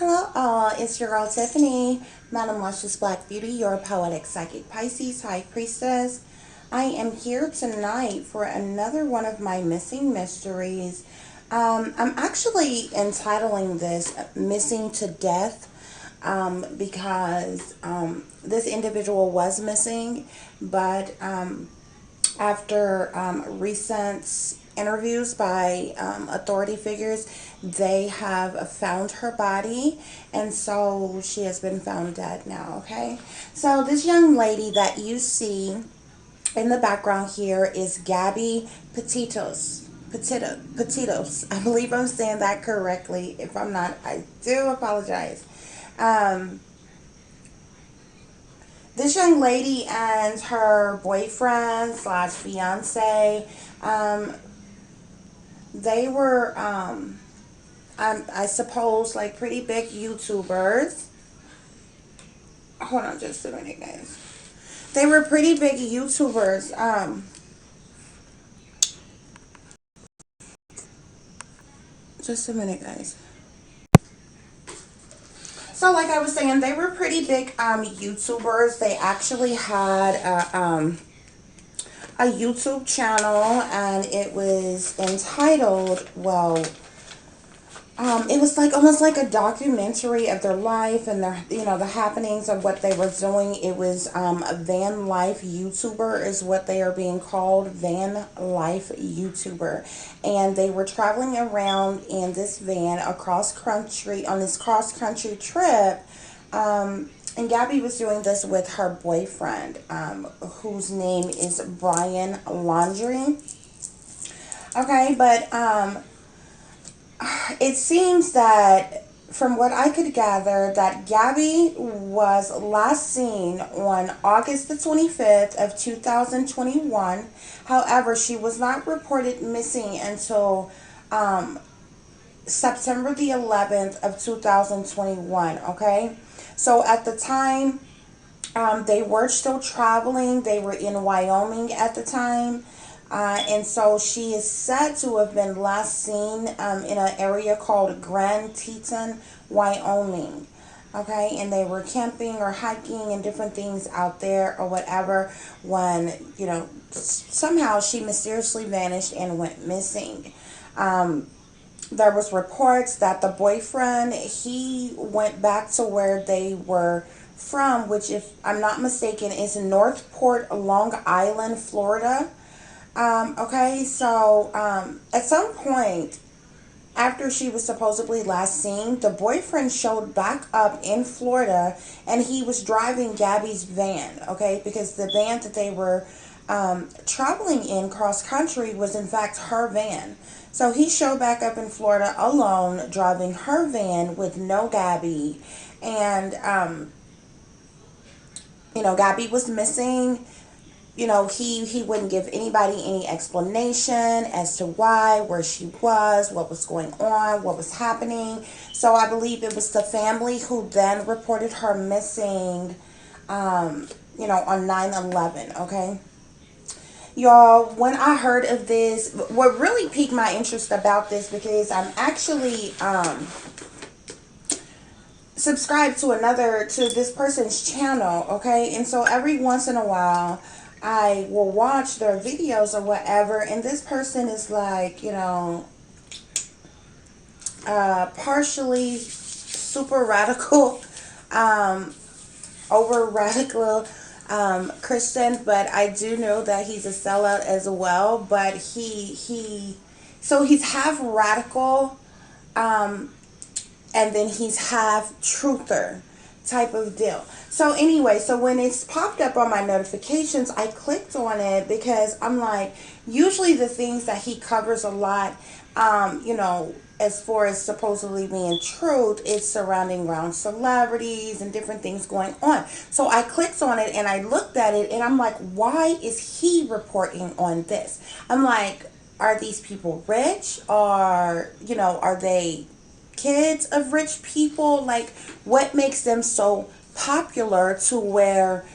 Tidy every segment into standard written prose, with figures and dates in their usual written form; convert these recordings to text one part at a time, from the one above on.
Hello all, it's your girl Tiffany, Madam Luscious Black Beauty, your poetic psychic Pisces High Priestess. I am here tonight for another one of my missing mysteries. I'm actually entitling this Missing to Death because this individual was missing, but after recent interviews by authority figures, they have found her body, and so she has been found dead now. Okay, so this young lady that you see in the background here is Gabby Petitos. Petitos. I believe I'm saying that correctly. If I'm not, I do apologize. Um, this young lady and her boyfriend slash fiance, um, they were, I suppose, like pretty big YouTubers. Hold on just a minute, guys. They were pretty big YouTubers. Just a minute, guys. So, like I was saying, they were pretty big YouTubers. They actually had a YouTube channel, and it was entitled, well, it was like almost like a documentary of their life and their, the happenings of what they were doing. It was a van life YouTuber is what they are being called, van life YouTuber, and they were traveling around in this van across country on this cross country trip. And Gabby was doing this with her boyfriend, whose name is Brian Laundrie. Okay, but it seems that from what I could gather that Gabby was last seen on August the 25th of 2021. However, she was not reported missing until September the 11th of 2021. Okay, so at the time, they were still traveling. They were in Wyoming at the time. And so she is said to have been last seen in an area called Grand Teton, Wyoming. Okay, and they were camping or hiking and different things out there or whatever when, somehow she mysteriously vanished and went missing. There was reports that the boyfriend, he went back to where they were from, which, if I'm not mistaken, is Northport, Long Island, Florida. Okay, so at some point after she was supposedly last seen, the boyfriend showed back up in Florida, and he was driving Gabby's van. Okay, because the van that they were traveling in cross country was in fact her van. So he showed back up in Florida alone, driving her van with no Gabby, and Gabby was missing. He wouldn't give anybody any explanation as to why, where she was, what was going on, what was happening. So I believe it was the family who then reported her missing, on 9/11. Okay. Y'all, when I heard of this, what really piqued my interest about this, because I'm actually subscribed to this person's channel. Okay, and so every once in a while I will watch their videos or whatever, and this person is like, partially super radical, over radical Christian, but I do know that he's a sellout as well. But so he's half radical, and then he's half truther type of deal. So anyway, so when it's popped up on my notifications, I clicked on it because I'm like, usually the things that he covers a lot, as far as supposedly being truth, is surrounding around celebrities and different things going on. So I clicked on it and I looked at it and I'm like, why is he reporting on this? I'm like, are these people rich, or are they kids of rich people? Like, what makes them so popular to where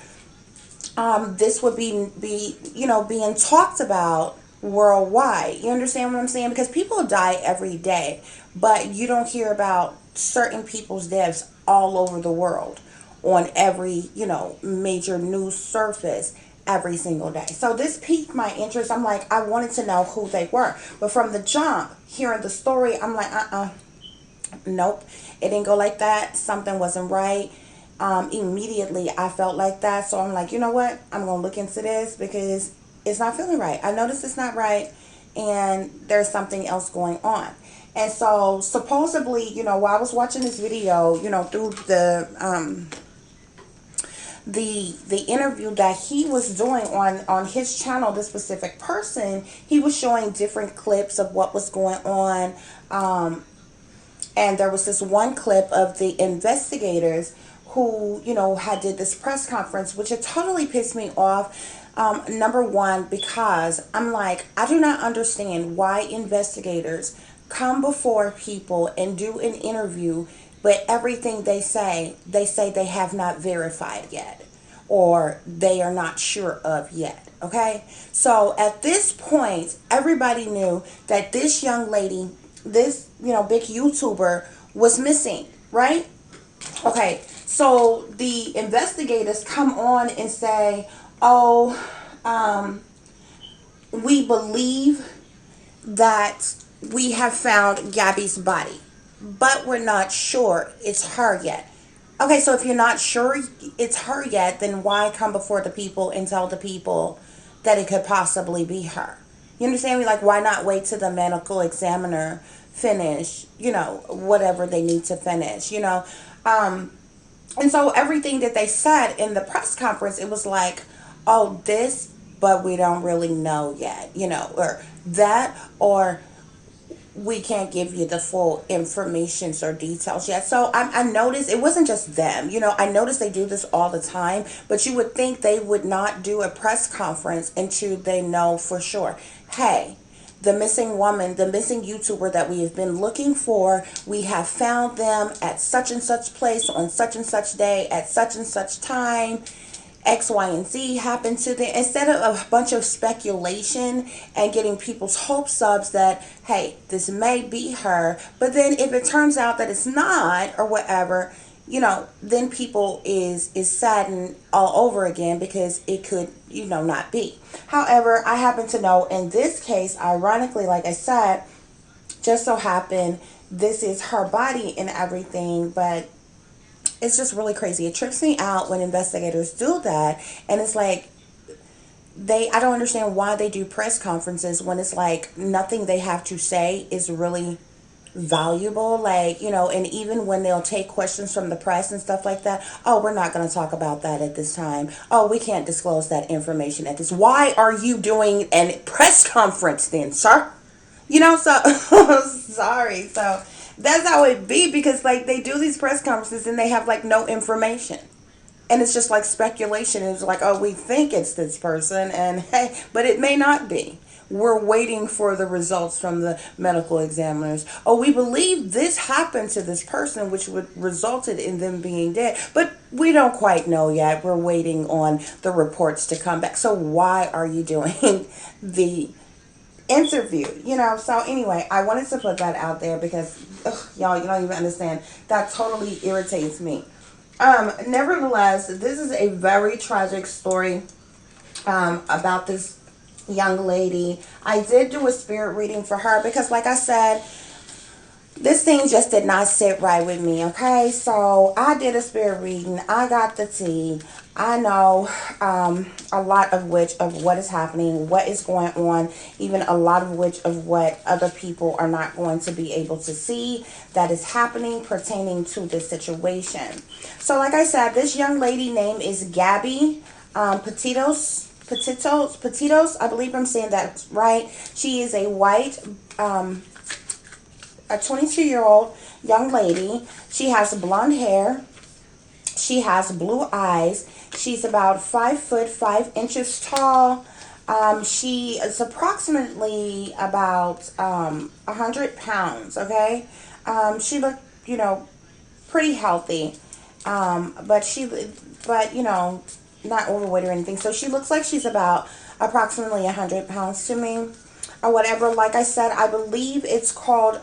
this would be being talked about worldwide? You understand what I'm saying? Because people die every day, but you don't hear about certain people's deaths all over the world on every, major news surface every single day. So this piqued my interest. I'm like, I wanted to know who they were. But from the jump, hearing the story, I'm like, nope, it didn't go like that. Something wasn't right. Immediately I felt like that. So I'm like, you know what? I'm going to look into this because it's not feeling right. I noticed it's not right and there's something else going on. And so supposedly, while I was watching this video, through the interview that he was doing on his channel, this specific person, he was showing different clips of what was going on. And there was this one clip of the investigators who, had did this press conference, which had totally pissed me off. Number one, because I'm like, I do not understand why investigators come before people and do an interview, but everything they say they have not verified yet, or they are not sure of yet. Okay? So at this point, everybody knew that this young lady, this, big YouTuber was missing, right? Okay, so the investigators come on and say, oh, we believe that we have found Gabby's body, but we're not sure it's her yet. Okay, so if you're not sure it's her yet, then why come before the people and tell the people that it could possibly be her? You understand me? Like, why not wait till the medical examiner finish, whatever they need to finish, and so everything that they said in the press conference, it was like, oh, this, but we don't really know yet, or that, or we can't give you the full information or details yet. So I noticed it wasn't just them. I noticed they do this all the time, but you would think they would not do a press conference until they know for sure. Hey, the missing woman, the missing YouTuber that we have been looking for, we have found them at such and such place on such and such day at such and such time. X, Y, and Z happened to them. Instead of a bunch of speculation and getting people's hopes up that, hey, this may be her, but then if it turns out that it's not or whatever, then people is saddened all over again because it could, not be. However, I happen to know in this case, ironically, like I said, just so happened this is her body and everything, but it's just really crazy. It trips me out when investigators do that, and it's like I don't understand why they do press conferences when it's like nothing they have to say is really valuable, like, and even when they'll take questions from the press and stuff like that, oh, we're not going to talk about that at this time, oh, we can't disclose that information at this. Why are you doing a press conference then, sir? So sorry. So that's how it be, because like they do these press conferences and they have like no information, and it's just like speculation. It's like, oh, we think it's this person, and hey, but it may not be. We're waiting for the results from the medical examiners. Oh, we believe this happened to this person, which would resulted in them being dead, but we don't quite know yet. We're waiting on the reports to come back. So why are you doing the interview? So anyway, I wanted to put that out there because y'all, you don't even understand. That totally irritates me. Nevertheless, this is a very tragic story about this young lady. I did do a spirit reading for her because, like I said, this thing just did not sit right with me. Okay, so I did a spirit reading. I got the tea. I know a lot of which of what is happening, what is going on, even a lot of which of what other people are not going to be able to see that is happening pertaining to this situation. So like I said, this young lady name is Gabby PETITOS, I believe I'm saying that right. She is a white, a 22-year-old young lady. She has blonde hair. She has blue eyes. She's about 5'5" tall. She is approximately about 100 pounds. Okay, she looked, pretty healthy, but not overweight or anything. So she looks like she's about approximately 100 pounds to me or whatever. Like I said, I believe it's called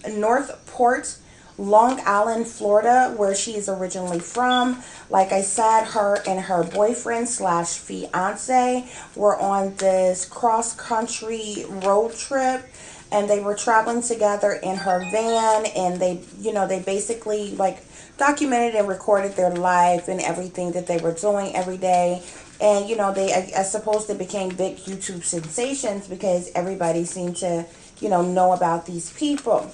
Northport, Long Island, Florida, where she is originally from. Like I said, her and her boyfriend slash fiance were on this cross country road trip, and they were traveling together in her van, and they basically like documented and recorded their life and everything that they were doing every day. And I suppose they became big YouTube sensations because everybody seemed to know about these people.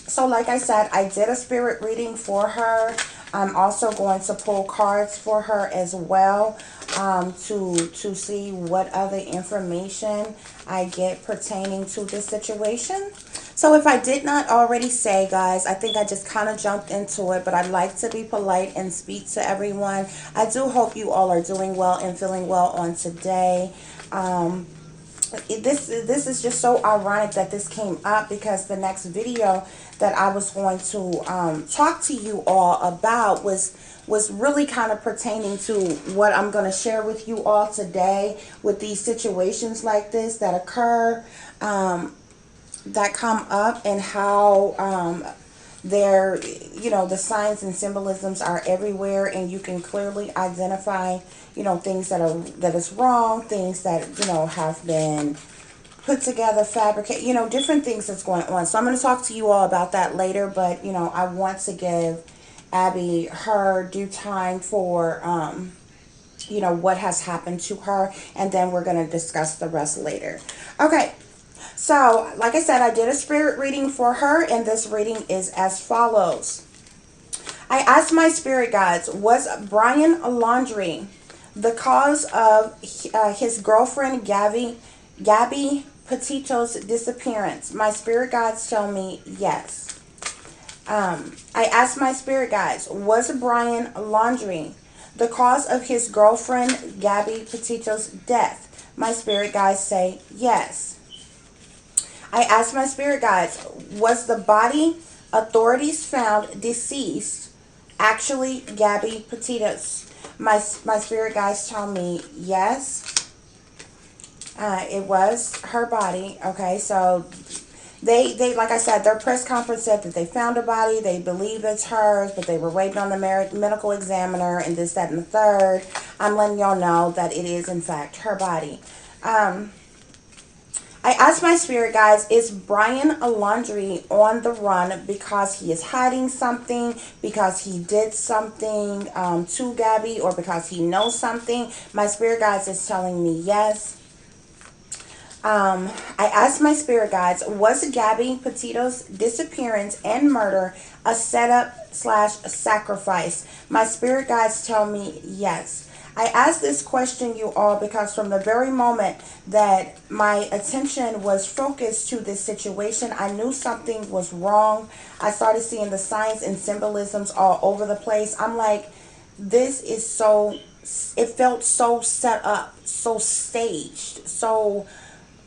So like I said, I did a spirit reading for her. I'm also going to pull cards for her as well, to see what other information I get pertaining to this situation. So if I did not already say, guys, I think I just kind of jumped into it, but I'd like to be polite and speak to everyone. I do hope you all are doing well and feeling well on today. This is just so ironic that this came up, because the next video that I was going to talk to you all about was really kind of pertaining to what I'm going to share with you all today, with these situations like this that occur, that come up, and how the signs and symbolisms are everywhere, and you can clearly identify things that is wrong, things that have been put together, fabricate, different things that's going on. So I'm going to talk to you all about that later, but I want to give Abby her due time for what has happened to her, and then we're going to discuss the rest later. Okay. So, like I said, I did a spirit reading for her, and this reading is as follows. I asked my spirit guides, was Brian Laundrie the cause of his girlfriend Gabby PETITO's disappearance? My spirit guides tell me yes. I asked my spirit guides, was Brian Laundrie the cause of his girlfriend Gabby PETITO's death? My spirit guides say yes. I asked my spirit guides, was the body authorities found deceased actually Gabby PETITO's? My spirit guides tell me yes. It was her body. Okay, so they like I said, their press conference said that they found a body. They believe it's hers, but they were waiting on the medical examiner and this, that, and the third. I'm letting y'all know that it is in fact her body. I asked my spirit guides, is Brian Laundrie on the run because he is hiding something, because he did something to Gabby, or because he knows something? My spirit guides is telling me yes. I asked my spirit guides, was Gabby PETITO's disappearance and murder a setup / sacrifice? My spirit guides tell me yes. I asked this question, you all, because from the very moment that my attention was focused to this situation, I knew something was wrong. I started seeing the signs and symbolisms all over the place. I'm like, this is so, it felt so set up, so staged, so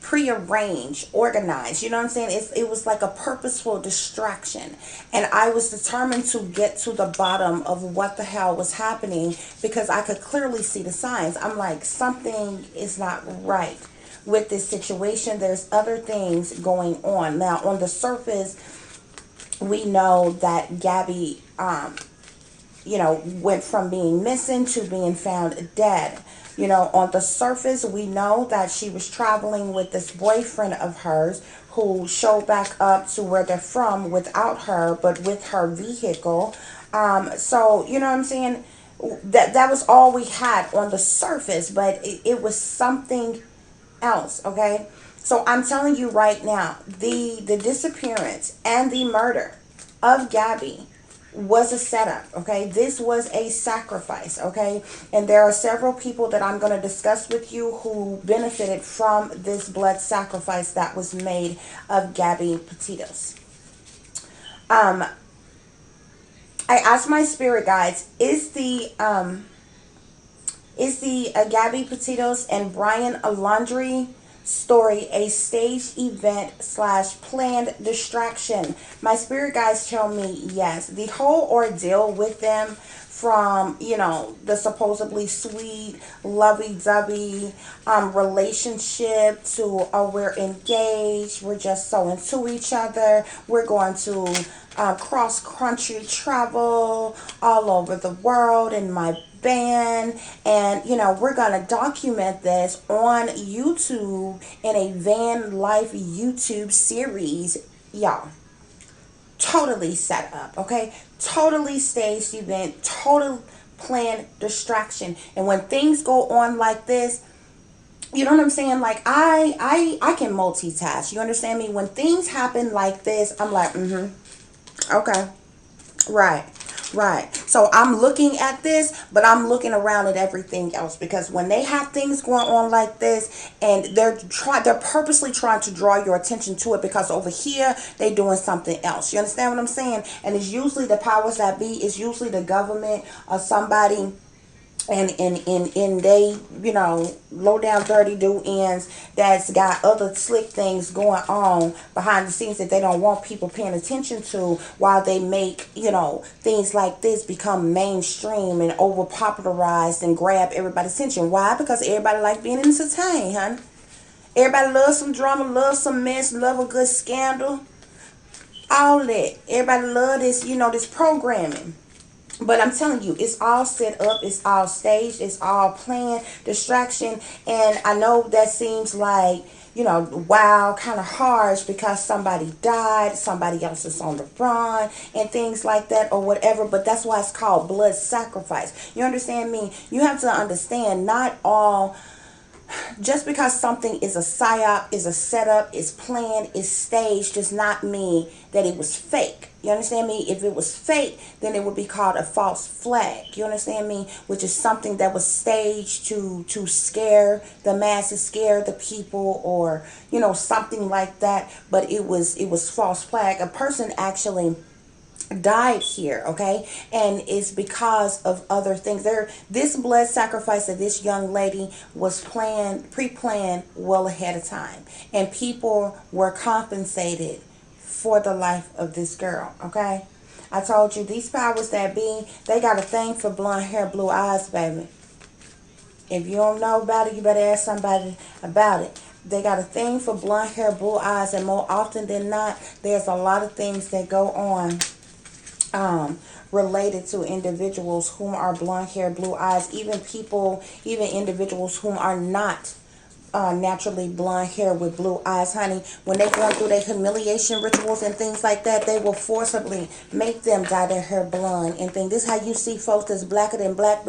prearranged, organized. You know what I'm saying? It was like a purposeful distraction. And I was determined to get to the bottom of what the hell was happening, because I could clearly see the signs. I'm like, something is not right with this situation. There's other things going on. Now, on the surface, we know that Gabby, went from being missing to being found dead. On the surface, we know that she was traveling with this boyfriend of hers who showed back up to where they're from without her, but with her vehicle. So, you know what I'm saying? That was all we had on the surface, but it was something else, okay? So I'm telling you right now, the disappearance and the murder of Gabby was a setup, okay? This was a sacrifice, okay? And there are several people that I'm going to discuss with you who benefited from this blood sacrifice that was made of Gabby PETITOS. I asked my spirit guides, is the Gabby PETITOS and Brian Laundrie story a staged event slash planned distraction? My spirit guides tell me yes. The whole ordeal with them, from the supposedly sweet lovey-dovey relationship to, oh, we're engaged, we're just so into each other, we're going to cross country travel all over the world in my van, and we're gonna document this on YouTube in a van life YouTube series, y'all. Totally set up, okay? Totally staged event, total planned distraction. And when things go on like this, you know what I'm saying? Like I can multitask. You understand me? When things happen like this, I'm like, okay, right. Right. So I'm looking at this, but I'm looking around at everything else, because when they have things going on like this, and they're purposely trying to draw your attention to it, because over here they're doing something else. You understand what I'm saying? And it's usually the powers that be, it's usually the government or somebody, and they, low down dirty do ends that's got other slick things going on behind the scenes that they don't want people paying attention to, while they make things like this become mainstream and over popularized and grab everybody's attention. Why? Because everybody like being entertained, honey. Everybody loves some drama, loves some mess, love a good scandal, all that. Everybody love this, this programming. But I'm telling you, it's all set up, it's all staged, it's all planned, distraction. And I know that seems like, wow, kind of harsh, because somebody died, somebody else is on the run, and things like that, or whatever. But that's why it's called blood sacrifice. You understand me? You have to understand, not all. Just because something is a psyop, is a setup, is planned, is staged, does not mean that it was fake. You understand me? If it was fake, then it would be called a false flag. You understand me? Which is something that was staged to scare the masses, scare the people, or something like that. But it was false flag. A person actually died here, okay, and it's because of other things. This blood sacrifice of this young lady was pre-planned well ahead of time, and people were compensated for the life of this girl, okay. I told you, these powers that be, they got a thing for blonde hair, blue eyes, baby. If you don't know about it, you better ask somebody about it. They got a thing for blonde hair, blue eyes, and more often than not, there's a lot of things that go on related to individuals whom are blonde hair, blue eyes, even individuals whom are not naturally blonde hair with blue eyes, honey. When they're going through their humiliation rituals and things like that, they will forcibly make them dye their hair blonde and things. This is how you see folks that's blacker than black,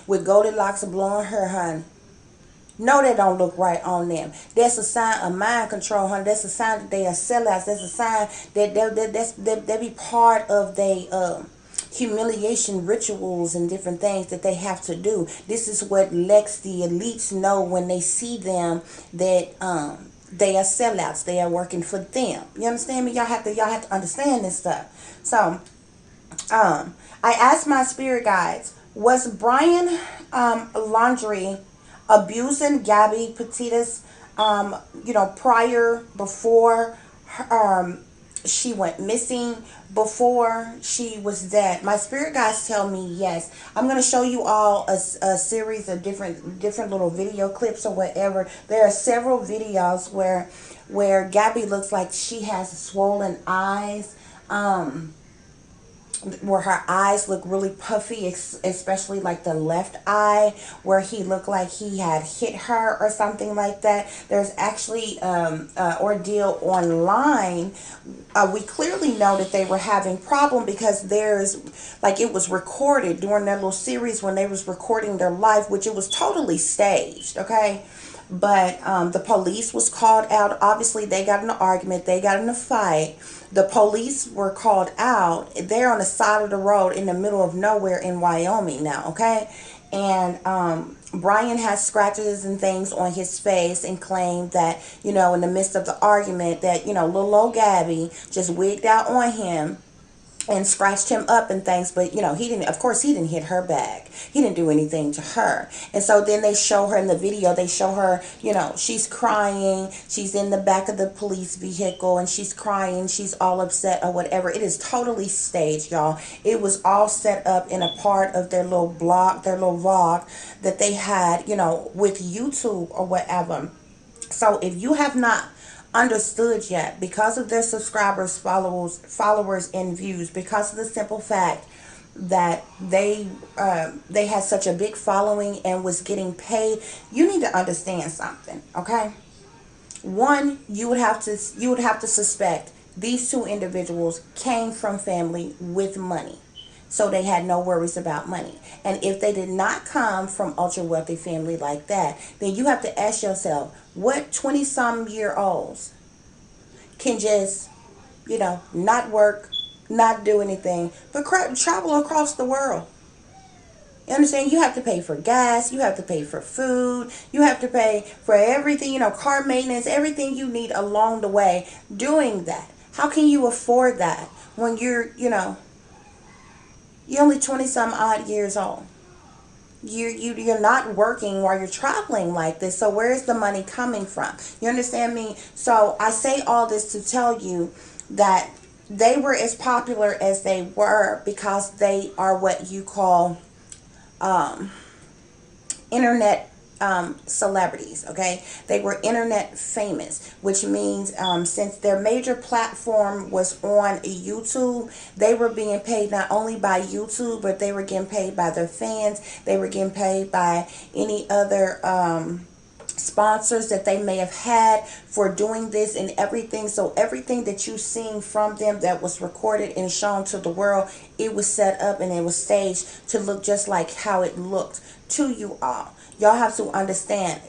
with Goldilocks of blonde hair, honey. No, that don't look right on them. That's a sign of mind control, honey. That's a sign that they are sellouts. That's a sign that they be part of their humiliation rituals and different things that they have to do. This is what lets the elites know when they see them, that they are sellouts. They are working for them. You understand me? Y'all have to understand this stuff. So I asked my spirit guides, was Brian Laundrie abusing Gabby PETITOS, before she went missing, before she was dead? My spirit guides tell me yes. I'm going to show you all a series of different little video clips or whatever. There are several videos where Gabby looks like she has swollen eyes, where her eyes look really puffy, especially like the left eye, where he looked like he had hit her or something like that. There's actually ordeal online. We clearly know that they were having problem, because it was recorded during their little series when they was recording their life, which it was totally staged, okay? But the police was called out. Obviously, they got in an argument. They got in a fight. The police were called out. They're on the side of the road in the middle of nowhere in Wyoming now, okay? And Brian has scratches and things on his face, and claimed that, in the midst of the argument, that, little old Gabby just wigged out on him and scratched him up and things, but you know, he didn't, of course he didn't hit her back, he didn't do anything to her. And so then they show her in the video, they show her, you know, she's crying, she's in the back of the police vehicle and she's crying, she's all upset or whatever. It is totally staged, y'all. It was all set up in a part of their little blog, their little vlog that they had, you know, with YouTube or whatever. So if you have not understood yet, because of their subscribers, followers and views, because of the simple fact that they had such a big following and was getting paid, you need to understand something, okay? One, you would have to suspect these two individuals came from family with money, so they had no worries about money. And if they did not come from ultra wealthy family like that, then you have to ask yourself, what 20-some-year-olds can just, you know, not work, not do anything, but travel across the world? You understand? You have to pay for gas, you have to pay for food, you have to pay for everything, you know, car maintenance, everything you need along the way doing that. How can you afford that when you're, you know, you're only 20 some odd years old? You're not working while you're traveling like this. So where is the money coming from? You understand me? So I say all this to tell you that they were as popular as they were because they are what you call internet celebrities. Okay, they were internet famous, which means since their major platform was on YouTube, they were being paid not only by YouTube, but they were getting paid by their fans, they were getting paid by any other sponsors that they may have had for doing this and everything. So everything that you seen from them that was recorded and shown to the world, it was set up and it was staged to look just like how it looked to you all. Y'all have to understand,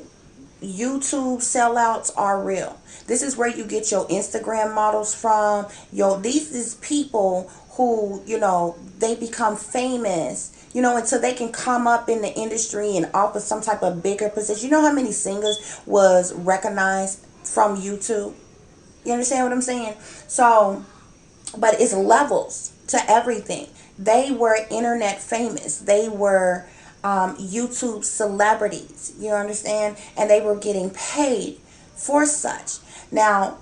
YouTube sellouts are real. This is where you get your Instagram models from. These is people who, you know, they become famous, you know, until they can come up in the industry and offer some type of bigger position. You know how many singers was recognized from YouTube? You understand what I'm saying? So, but it's levels to everything. They were internet famous. They were YouTube celebrities. You understand? And they were getting paid for such. Now,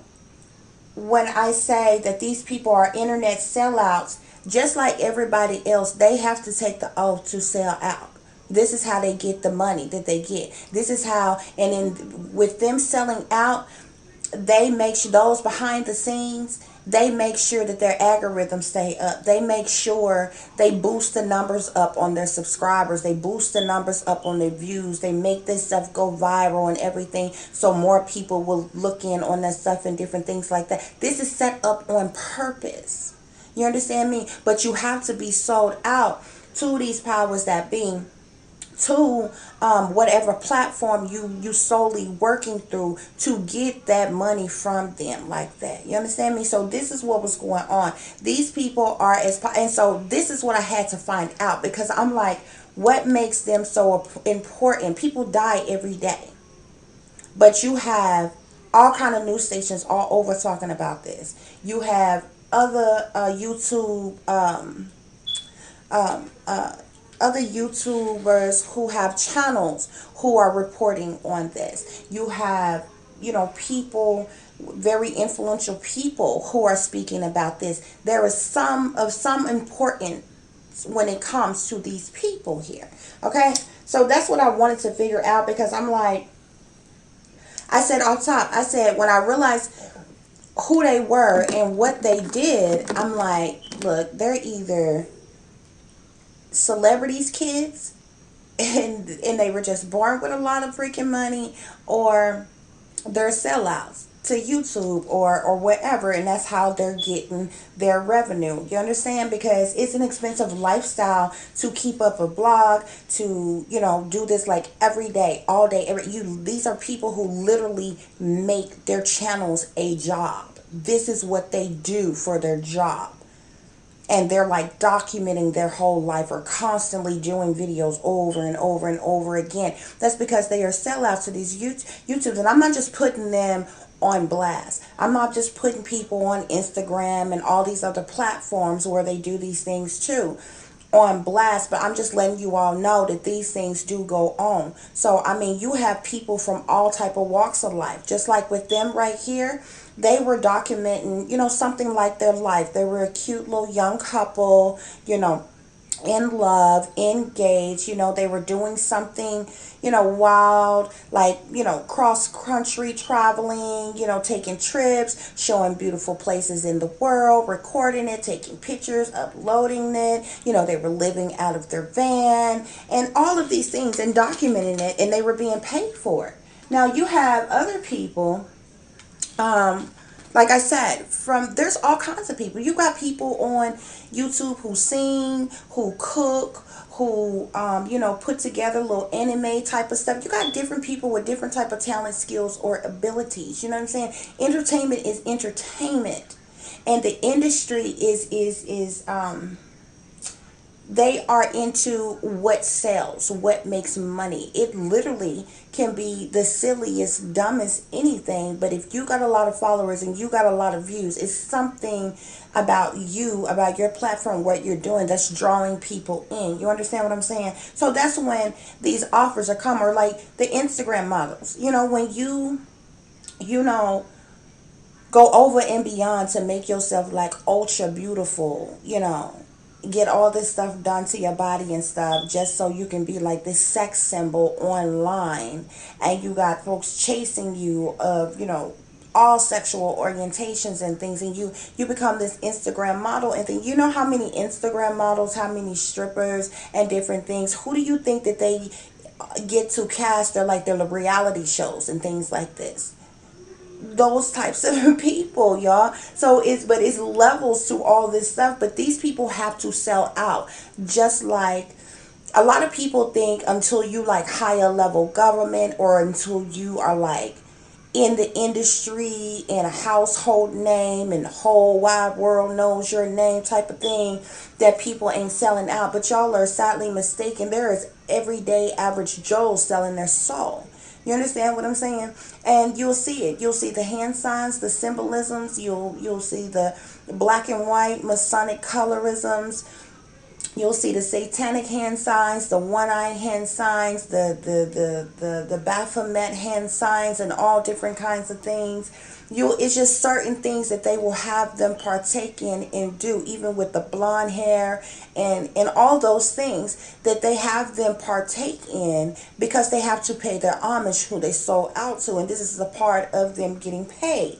when I say that these people are internet sellouts, just like everybody else, they have to take the oath to sell out. This is how they get the money that they get. This is how, and in with them selling out, they make sure those behind the scenes, they make sure that their algorithms stay up. They make sure they boost the numbers up on their subscribers. They boost the numbers up on their views. They make this stuff go viral and everything, so more people will look in on that stuff and different things like that. This is set up on purpose. You understand me? But you have to be sold out to these powers that be, to whatever platform you solely working through to get that money from them like that. You understand me? So this is what was going on. These people are and so this is what I had to find out, because I'm like, what makes them so important? People die every day, but you have all kind of news stations all over talking about this. You have other YouTube other YouTubers who have channels who are reporting on this. You have, you know, people, very influential people who are speaking about this. There is some importance when it comes to these people here. Okay? So that's what I wanted to figure out, because I'm like, I said off top, I said when I realized who they were and what they did, I'm like, look, they're either celebrities' kids and they were just born with a lot of freaking money, or they're sellouts to YouTube or whatever, and that's how they're getting their revenue. You understand? Because it's an expensive lifestyle to keep up a blog, to, you know, do this like every day, all day, these are people who literally make their channels a job. This is what they do for their job. and they're like documenting their whole life or constantly doing videos over and over and over again. That's because they are sellouts to these YouTubes. And I'm not just putting them on blast. I'm not just putting people on Instagram and all these other platforms where they do these things too on blast, but I'm just letting you all know that these things do go on. So I mean, you have people from all type of walks of life, just like with them right here. They were documenting, something like their life. They were a cute little young couple, in love, engaged. They were doing something, wild, like, cross country traveling, taking trips, showing beautiful places in the world, recording it, taking pictures, uploading it. They were living out of their van and all of these things and documenting it, and they were being paid for it. Now you have other people, like I said, there's all kinds of people. You got people on YouTube who sing, who cook, who put together little anime type of stuff. You got different people with different type of talent, skills, or abilities. You know what I'm saying? Entertainment is entertainment, and the industry is they are into what sells, what makes money. It literally can be the silliest, dumbest anything, but if you got a lot of followers and you got a lot of views, it's something about you, about your platform, what you're doing, that's drawing people in. You understand what I'm saying? So that's when these offers are coming, or like the Instagram models. When you go over and beyond to make yourself like ultra beautiful, get all this stuff done to your body and stuff just so you can be like this sex symbol online, and you got folks chasing you of all sexual orientations and things, and you become this Instagram model. And then how many Instagram models, how many strippers and different things, who do you think that they get to cast their reality shows and things like this? Those types of people, y'all. So it's levels to all this stuff, but these people have to sell out. Just like a lot of people think, until you like higher level government, or until you are like in the industry and a household name and the whole wide world knows your name type of thing, that people ain't selling out. But y'all are sadly mistaken. There is everyday average Joe selling their soul. You understand what I'm saying? And you'll see it. You'll see the hand signs, the symbolisms. You'll see the black and white Masonic colorisms. You'll see the satanic hand signs, the one-eye hand signs, the Baphomet hand signs, and all different kinds of things. It's just certain things that they will have them partake in and do, even with the blonde hair and all those things that they have them partake in, because they have to pay their homage who they sold out to, and this is a part of them getting paid.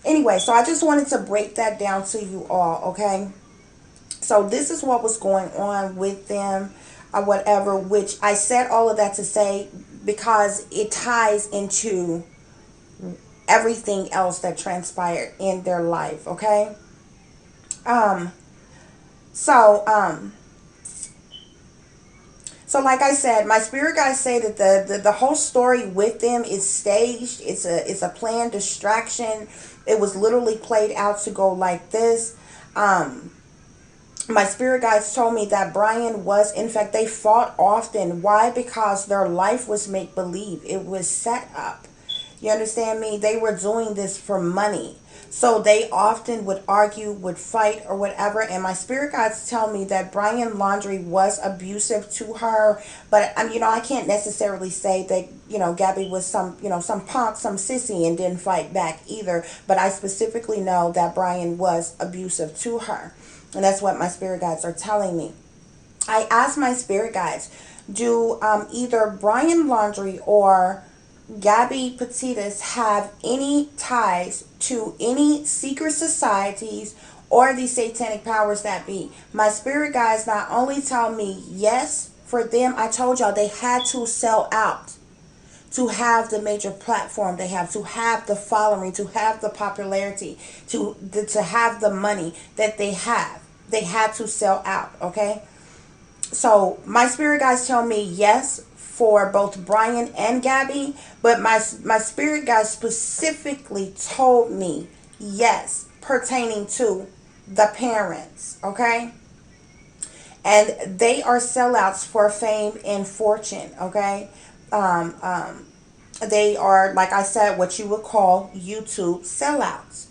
Anyway, so I just wanted to break that down to you all, okay? So this is what was going on with them, or whatever, which I said all of that to say because it ties into everything else that transpired in their life, okay? So like I said, my spirit guides say that the whole story with them is staged. It's a planned distraction. It was literally played out to go like this. My spirit guides told me that Brian was, in fact, they fought often. Why? Because their life was make-believe. It was set up. You understand me? They were doing this for money. So they often would argue, would fight, or whatever. And my spirit guides tell me that Brian Laundrie was abusive to her. But, I can't necessarily say that, Gabby was some punk, some sissy, and didn't fight back either. But I specifically know that Brian was abusive to her. And that's what my spirit guides are telling me. I asked my spirit guides, do either Brian Laundrie or Gabby PETITOS have any ties to any secret societies or the satanic powers that be? My spirit guides not only tell me yes for them, I told y'all they had to sell out to have the major platform they have, to have the following, to have the popularity, to have the money that they have. They had to sell out, okay? So my spirit guides tell me yes for both Brian and Gabby, but my spirit guides specifically told me yes pertaining to the parents, okay? And they are sellouts for fame and fortune, okay? Um, um, they are, like I said, what you would call YouTube sellouts.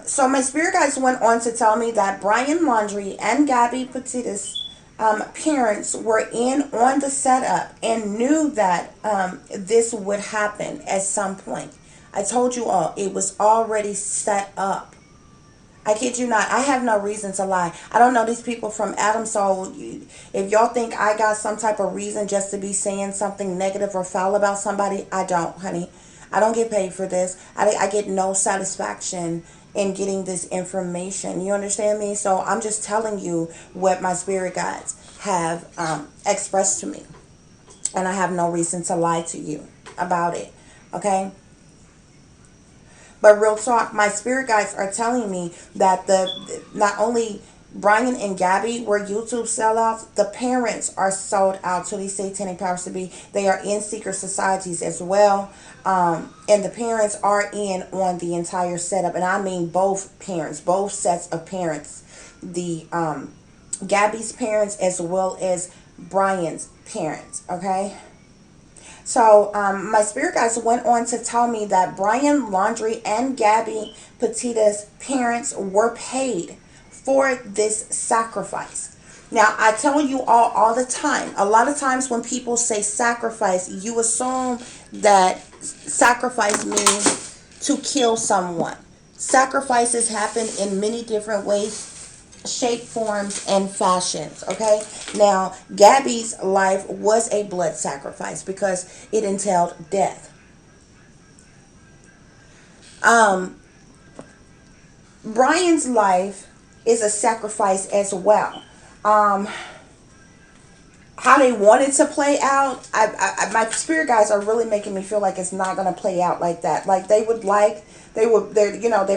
So my spirit guides went on to tell me that Brian Laundrie and Gabby Petito's parents were in on the setup and knew that this would happen at some point. I told you all it was already set up. I kid you not. I have no reason to lie. I don't know these people from Adam. So if y'all think I got some type of reason just to be saying something negative or foul about somebody, I don't, honey. I don't get paid for this. I get no satisfaction in getting this information. You understand me? So I'm just telling you what my spirit guides have expressed to me. And I have no reason to lie to you about it. Okay? But real talk, my spirit guides are telling me that the not only Brian and Gabby were YouTube sellouts, the parents are sold out to these satanic powers to be. They are in secret societies as well. And the parents are in on the entire setup. And I mean both parents, both sets of parents. The Gabby's parents as well as Brian's parents. Okay? So my spirit guides went on to tell me that Brian Laundrie and Gabby Petito's parents were paid for this sacrifice. Now, I tell you all the time, a lot of times when people say sacrifice, you assume that sacrifice means to kill someone. Sacrifices happen in many different ways, shape, forms, and fashions. Okay, now Gabby's life was a blood sacrifice because it entailed death. um Brian's life is a sacrifice as well. um how they wanted to play out, my spirit guys are really making me feel like it's not going to play out like that. Like they're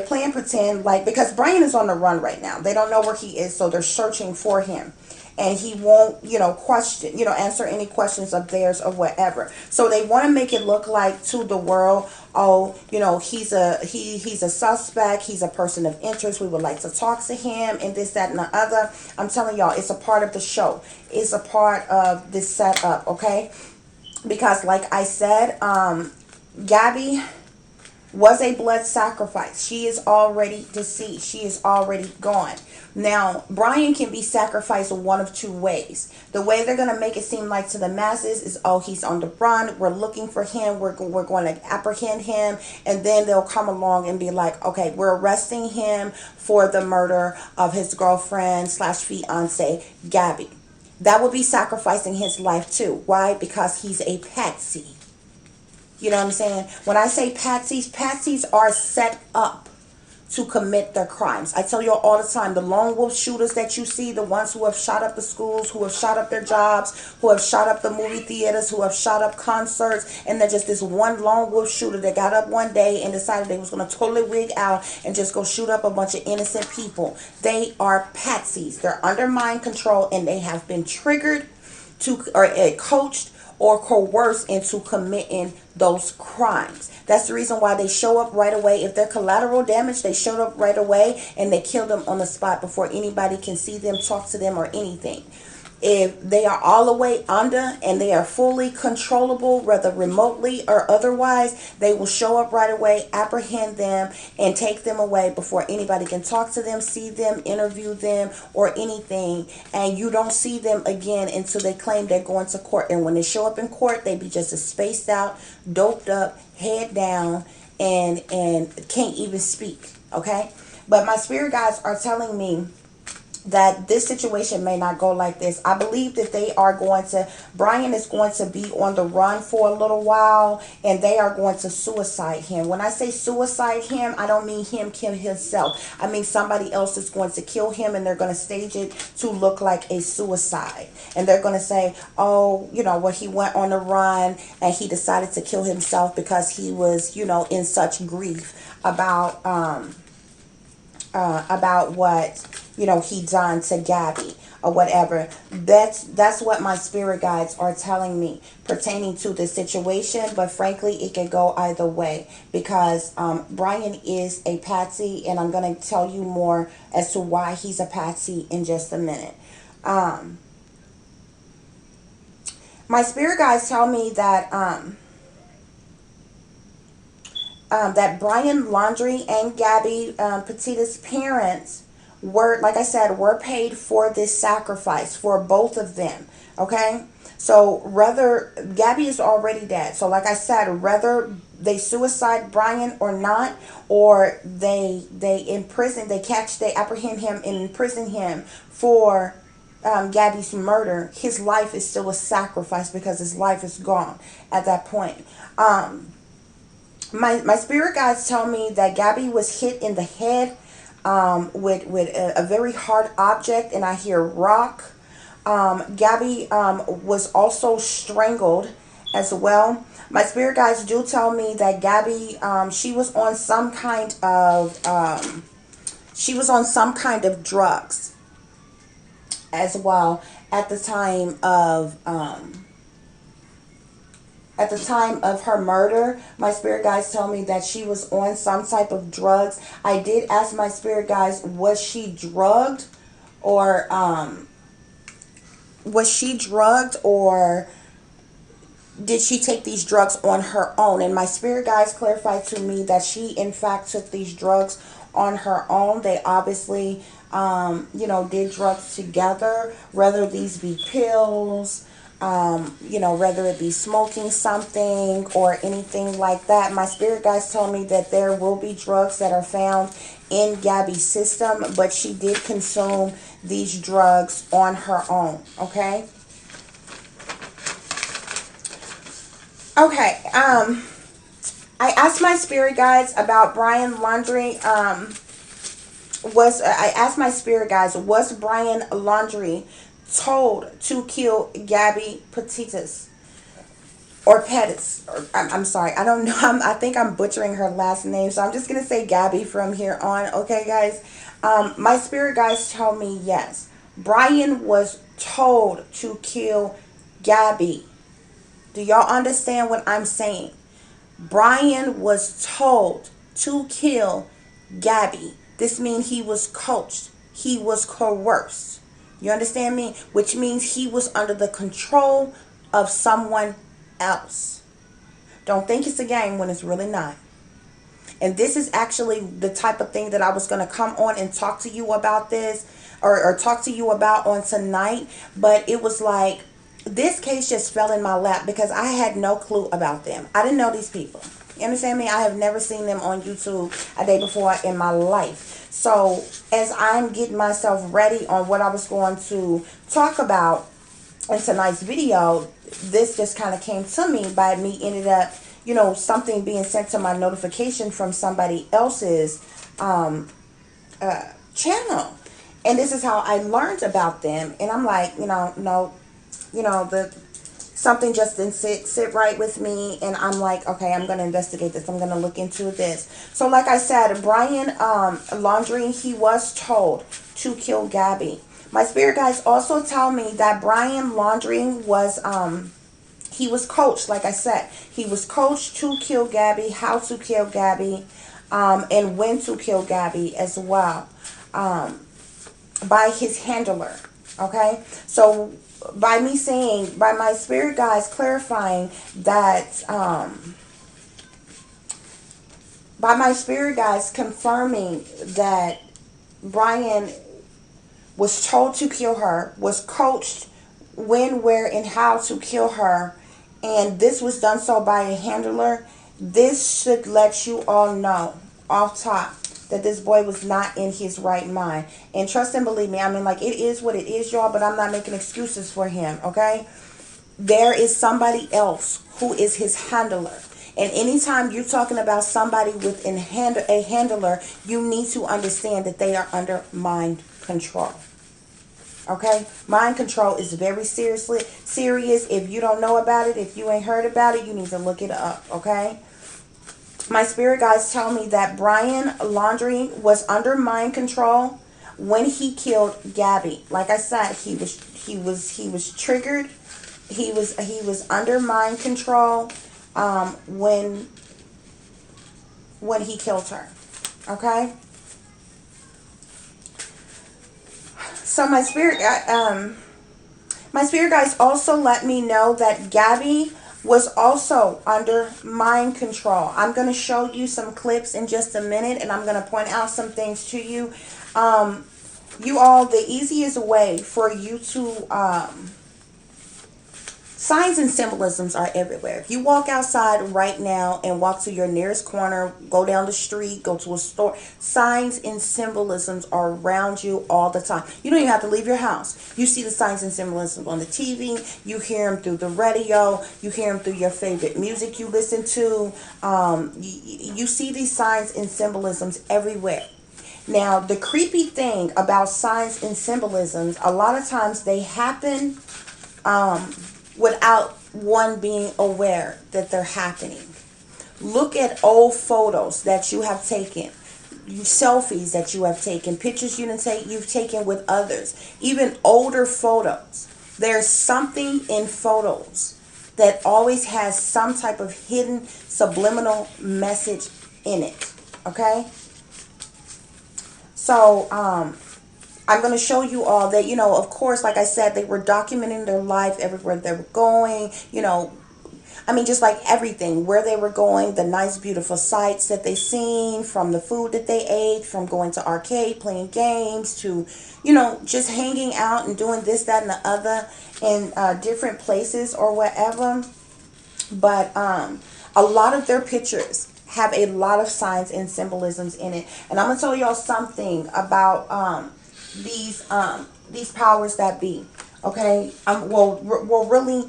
playing pretend, like, because Brian is on the run right now. They don't know where he is, so they're searching for him. And he won't, question, answer any questions of theirs or whatever. So they want to make it look like to the world, oh, he's a suspect, he's a person of interest. We would like to talk to him and this, that, and the other. I'm telling y'all, it's a part of the show. It's a part of this setup, okay? Because like I said, Gabby was a blood sacrifice. She is already deceased. She is already gone. Now, Brian can be sacrificed one of two ways. The way they're going to make it seem like to the masses is, oh, he's on the run. We're looking for him. We're going to apprehend him. And then they'll come along and be like, okay, we're arresting him for the murder of his girlfriend slash fiance, Gabby. That would be sacrificing his life too. Why? Because he's a patsy. You know what I'm saying? When I say patsies, patsies are set up to commit their crimes. I tell you all the time, the lone wolf shooters that you see, the ones who have shot up the schools, who have shot up their jobs, who have shot up the movie theaters, who have shot up concerts, and they're just this one lone wolf shooter that got up one day and decided they was going to totally wig out and just go shoot up a bunch of innocent people. They are patsies. They're under mind control, and they have been triggered to or coached or coerced into committing those crimes. That's the reason why they show up right away. If they're collateral damage, they showed up right away and they kill them on the spot before anybody can see them, talk to them, or anything. If they are all the way under and they are fully controllable, whether remotely or otherwise, they will show up right away, apprehend them, and take them away before anybody can talk to them, see them, interview them, or anything. And you don't see them again until they claim they're going to court. And when they show up in court, they be just as spaced out, doped up, head down, and can't even speak. Okay? But my spirit guides are telling me that this situation may not go like this. I believe that Brian is going to be on the run for a little while, and they are going to suicide him. When I say suicide him, I don't mean him kill himself. I mean somebody else is going to kill him, and they're going to stage it to look like a suicide. And they're going to say, oh, he went on the run and he decided to kill himself because he was, in such grief about what he done to Gabby or whatever. That's what my spirit guides are telling me pertaining to the situation. But frankly, it could go either way, because Brian is a patsy, and I'm going to tell you more as to why he's a patsy in just a minute. My spirit guides tell me that that Brian Laundrie and Gabby Petito's parents were, like I said, were paid for this sacrifice for both of them. Okay, so whether Gabby is already dead, so like I said, whether they suicide Brian or not, or they imprison, they apprehend him and imprison him for Gabby's murder, his life is still a sacrifice because his life is gone at that point. My spirit guides tell me that Gabby was hit in the head with a very hard object, and I hear rock. Gabby was also strangled as well. My spirit guides do tell me that Gabby, she was on some kind of drugs as well at the time of her murder. My spirit guides tell me that she was on some type of drugs. I did ask my spirit guides, was she drugged, or did she take these drugs on her own? And my spirit guides clarified to me that she in fact took these drugs on her own. They obviously did drugs together, whether these be pills, whether it be smoking something or anything like that. My spirit guides told me that there will be drugs that are found in Gabby's system, but she did consume these drugs on her own. Okay. Okay. I asked my spirit guides about Brian Laundrie. I asked my spirit guides, was Brian Laundrie told to kill Gabby Petitos or Pettis? Or, I'm sorry, I don't know. I think I'm butchering her last name, so I'm just gonna say Gabby from here on. Okay, guys. My spirit guides tell me yes, Brian was told to kill Gabby. Do y'all understand what I'm saying? Brian was told to kill Gabby. This means he was coached. He was coerced. You understand me? Which means he was under the control of someone else. Don't think it's a game when it's really not. And this is actually the type of thing that I was going to come on and talk to you about this, or talk to you about on tonight. But it was like, this case just fell in my lap because I had no clue about them. I didn't know these people. You understand me? I have never seen them on YouTube a day before in my life. So as I'm getting myself ready on what I was going to talk about in tonight's video, this just kind of came to me by me ended up, something being sent to my notification from somebody else's channel. And this is how I learned about them. And I'm like, no, something just didn't sit right with me, and I'm like, okay, I'm going to investigate this. I'm going to look into this. So like I said, Brian Laundrie, he was told to kill Gabby. My spirit guides also tell me that Brian Laundrie was he was coached. Like I said, he was coached to kill Gabby, how to kill Gabby, and when to kill Gabby as well, by his handler. Okay, so by my spirit guides clarifying that, by my spirit guides confirming that Brian was told to kill her, was coached when, where, and how to kill her, and this was done so by a handler. This should let you all know off top that this boy was not in his right mind. And trust and believe me, I mean, like, it is what it is, y'all, but I'm not making excuses for him, okay? There is somebody else who is his handler. And anytime you're talking about somebody with a handler, you need to understand that they are under mind control. Okay? Mind control is very serious. If you don't know about it, if you ain't heard about it, you need to look it up, okay? My spirit guides tell me that Brian Laundrie was under mind control when he killed Gabby. Like I said, he was triggered. He was under mind control when he killed her. Okay. So my spirit guides also let me know that Gabby was also under mind control. I'm going to show you some clips in just a minute, and I'm going to point out some things to you. You all, the easiest way for you to signs and symbolisms are everywhere. If you walk outside right now and walk to your nearest corner, go down the street, go to a store, signs and symbolisms are around you all the time. You don't even have to leave your house. You see the signs and symbolisms on the TV. You hear them through the radio. You hear them through your favorite music you listen to. You see these signs and symbolisms everywhere. Now, the creepy thing about signs and symbolisms, a lot of times they happen without one being aware that they're happening. Look at old photos that you have taken, selfies that you have taken, pictures you've taken with others, even older photos. There's something in photos that always has some type of hidden subliminal message in it. Okay? So, I'm going to show you all that, of course, like I said, they were documenting their life everywhere they were going, just like everything, where they were going, the nice, beautiful sights that they seen, from the food that they ate, from going to arcade, playing games, to, just hanging out and doing this, that, and the other in different places or whatever. But a lot of their pictures have a lot of signs and symbolisms in it. And I'm going to tell y'all something about these powers that be. Okay. Really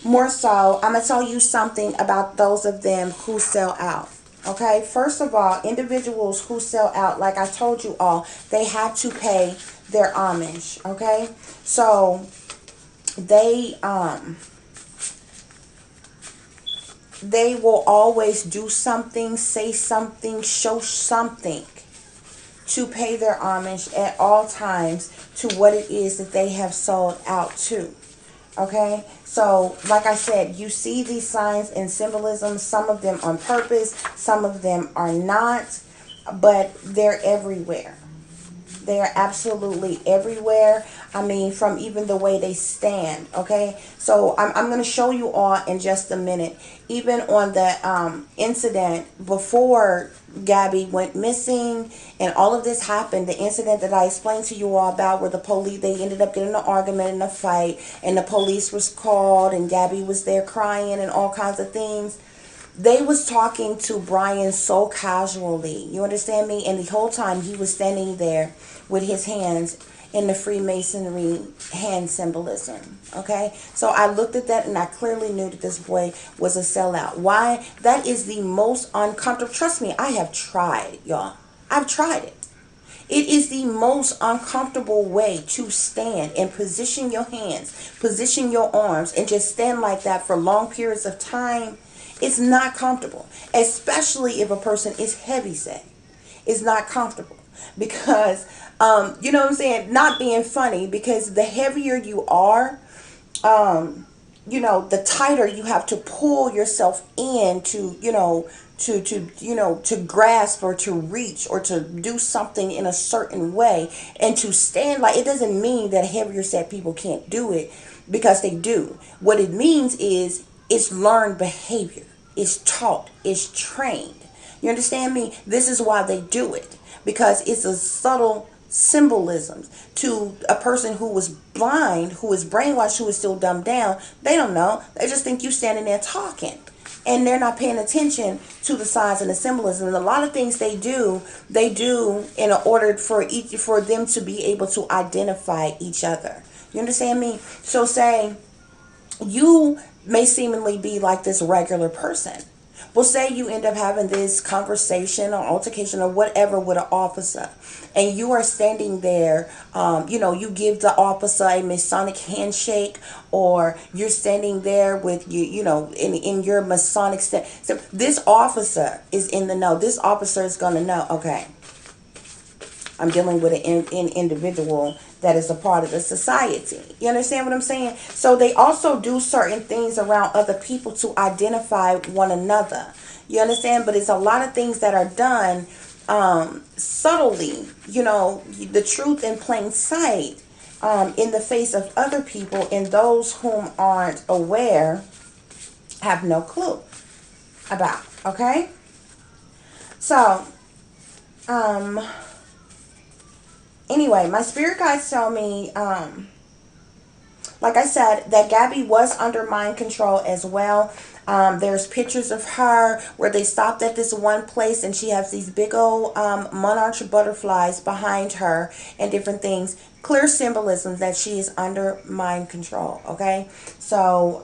more so, I'm gonna tell you something about those of them who sell out. Okay. First of all, individuals who sell out, like I told you all, they have to pay their homage. Okay. So they will always do something, say something, show something to pay their homage at all times to what it is that they have sold out to. Okay, so like I said, you see these signs and symbolisms, some of them on purpose, some of them are not, but they're everywhere. They are absolutely everywhere. From even the way they stand. Okay, so I'm going to show you all in just a minute. Even on the incident before Gabby went missing and all of this happened, the incident that I explained to you all about, where the police, they ended up getting in an argument and a fight, and the police was called, and Gabby was there crying and all kinds of things. They was talking to Brian so casually, you understand me? And the whole time he was standing there with his hands in the Freemasonry hand symbolism. Okay, so I looked at that and I clearly knew that this boy was a sellout. Why? That is the most uncomfortable. Trust me, I have tried, y'all. I've tried it. It is the most uncomfortable way to stand and position your hands, position your arms, and just stand like that for long periods of time. It's not comfortable, especially if a person is heavy set. It's not comfortable because, you know what I'm saying? Not being funny, because the heavier you are, the tighter you have to pull yourself in to, to grasp or to reach or to do something in a certain way, and to stand like, it doesn't mean that heavier set people can't do it, because they do. What it means is it's learned behavior. It's taught. It's trained. You understand me? This is why they do it, because it's a subtle symbolism to a person who was blind, who is brainwashed, who is still dumbed down. They don't know. They just think you standing there talking, and they're not paying attention to the signs and the symbolism. And a lot of things they do in order for them to be able to identify each other. You understand me? So say you may seemingly be like this regular person. Well, say you end up having this conversation or altercation or whatever with an officer, and you are standing there, you give the officer a Masonic handshake, or you're standing there with in your Masonic stand. So this officer is in the know. This officer is going to know, okay, I'm dealing with an individual that is a part of the society. You understand what I'm saying? So they also do certain things around other people to identify one another. You understand? But it's a lot of things that are done subtly, the truth in plain sight, in the face of other people, and those whom aren't aware have no clue about. Okay? So, anyway, my spirit guides tell me, like I said, that Gabby was under mind control as well. There's pictures of her where they stopped at this one place and she has these big old monarch butterflies behind her and different things. Clear symbolism that she is under mind control. Okay, so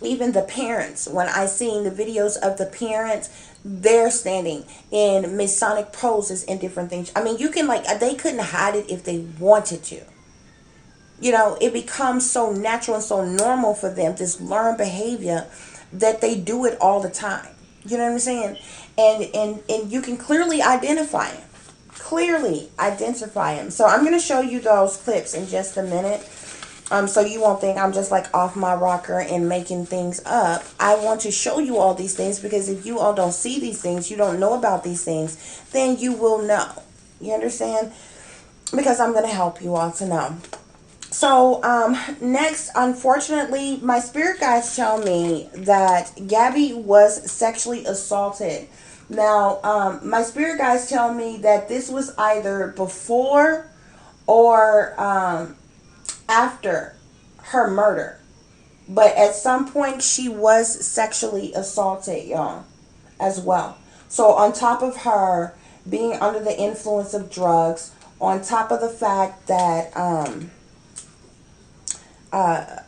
even the parents, when I seen the videos of the parents, they're standing in Masonic poses and different things. I mean, you can, like, they couldn't hide it if they wanted to. It becomes so natural and so normal for them, this learned behavior, that they do it all the time. You know what I'm saying? And you can clearly identify them. Clearly identify them. So I'm going to show you those clips in just a minute. So you won't think I'm just like off my rocker and making things up. I want to show you all these things because if you all don't see these things, you don't know about these things, then you will know. You understand? Because I'm going to help you all to know. So, next, unfortunately, my spirit guides tell me that Gabby was sexually assaulted. Now, my spirit guides tell me that this was either before or after her murder. But at some point, she was sexually assaulted, y'all, as well. So, on top of her being under the influence of drugs, on top of the fact that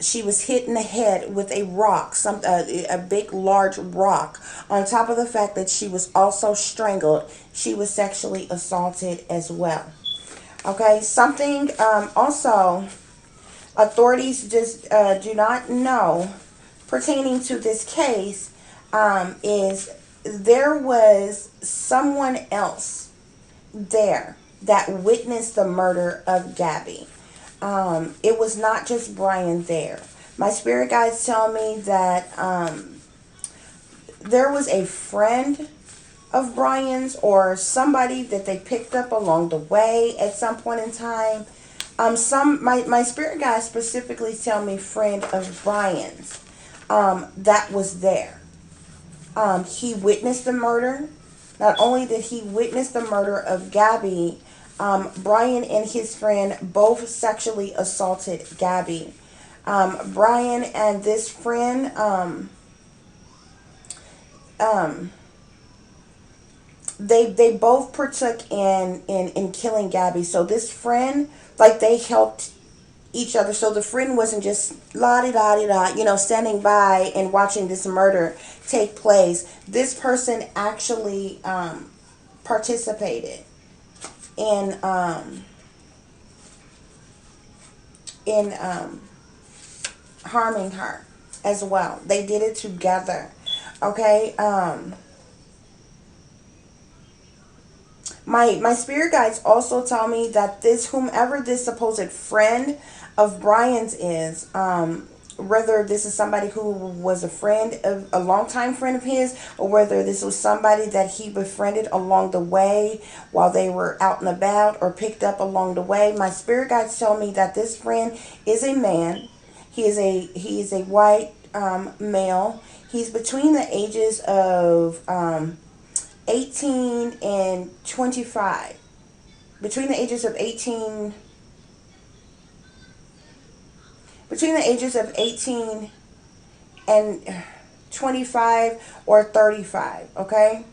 she was hit in the head with a rock, a big, large rock. On top of the fact that she was also strangled, she was sexually assaulted as well. Okay, something also authorities just do not know pertaining to this case is there was someone else there that witnessed the murder of Gabby. It was not just Brian there. My spirit guides tell me that there was a friend of Brian's or somebody that they picked up along the way at some point in time. My spirit guides specifically tell me friend of Brian's that was there. He witnessed the murder. Not only did he witness the murder of Gabby, Brian and his friend both sexually assaulted Gabby. Brian and this friend, they both partook in killing Gabby. So this friend, like, they helped each other. So the friend wasn't just la-di-da-di-da, standing by and watching this murder take place. This person actually participated in harming her as well. They did it together. Okay. My spirit guides also tell me that whomever this supposed friend of Brian's is, whether this is somebody who was a longtime friend of his, or whether this was somebody that he befriended along the way while they were out and about or picked up along the way. My spirit guides tell me that this friend is a man. He is a white male. He's between the ages of 18 and 25. Between the ages of 18 and 25 or 35, okay?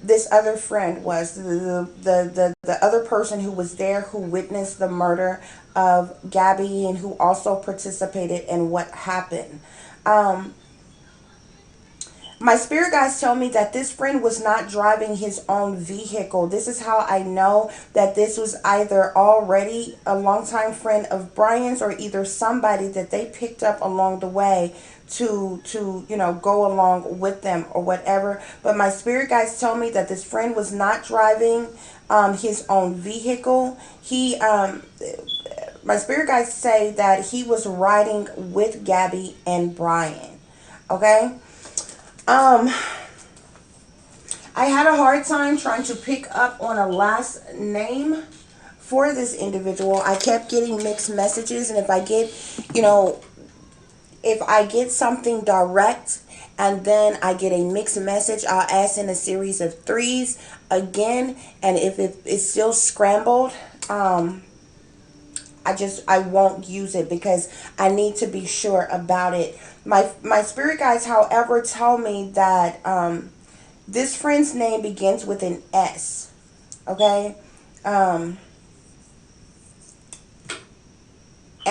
This other friend was the other person who was there, who witnessed the murder of Gabby and who also participated in what happened. My spirit guides tell me that this friend was not driving his own vehicle. This is how I know that this was either already a longtime friend of Brian's or either somebody that they picked up along the way you know, go along with them or whatever. But my spirit guides tell me that this friend was not driving his own vehicle. My spirit guides say that he was riding with Gabby and Brian. Okay. Um, I had a hard time trying to pick up on a last name for this individual. I kept getting mixed messages, and if I get, you know, if I get something direct and then I get a mixed message, I'll ask in a series of threes again. And if it's still scrambled, I won't use it because I need to be sure about it. My spirit guides, however, tell me that this friend's name begins with an S. Okay. And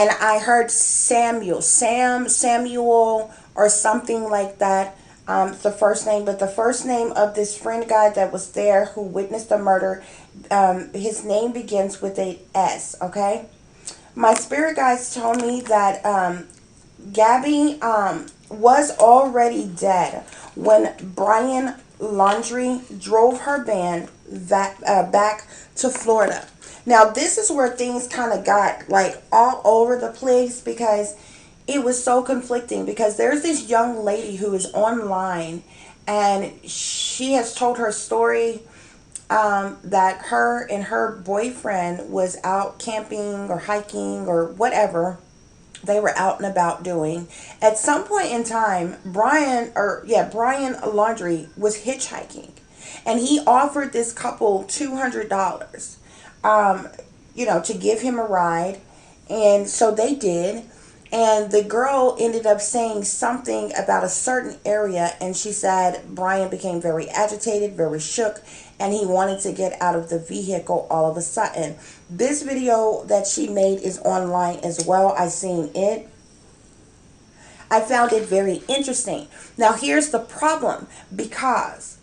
I heard Samuel, or something like that. The first name, but the first name of this friend guy that was there who witnessed the murder, his name begins with a S. Okay, my spirit guides told me that Gabby was already dead when Brian Laundrie drove her van back to Florida. Now, this is where things kind of got like all over the place because it was so conflicting. Because there's this young lady who is online and she has told her story, that her and her boyfriend was out camping or hiking or whatever they were out and about doing. At some point in time, Brian Laundrie was hitchhiking, and he offered this couple $200, you know, to give him a ride, and so they did. And the girl ended up saying something about a certain area, and she said Brian became very agitated, very shook, and he wanted to get out of the vehicle all of a sudden. This video that she made is online as well. I seen it. I found it very interesting. Now, here's the problem, because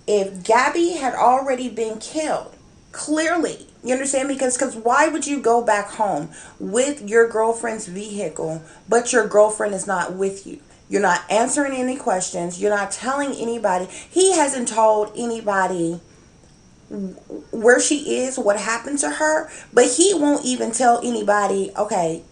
if Gabby had already been killed, clearly, you understand me? Because why would you go back home with your girlfriend's vehicle, but your girlfriend is not with you? You're not answering any questions. You're not telling anybody. He hasn't told anybody where she is, what happened to her, but he won't even tell anybody, okay,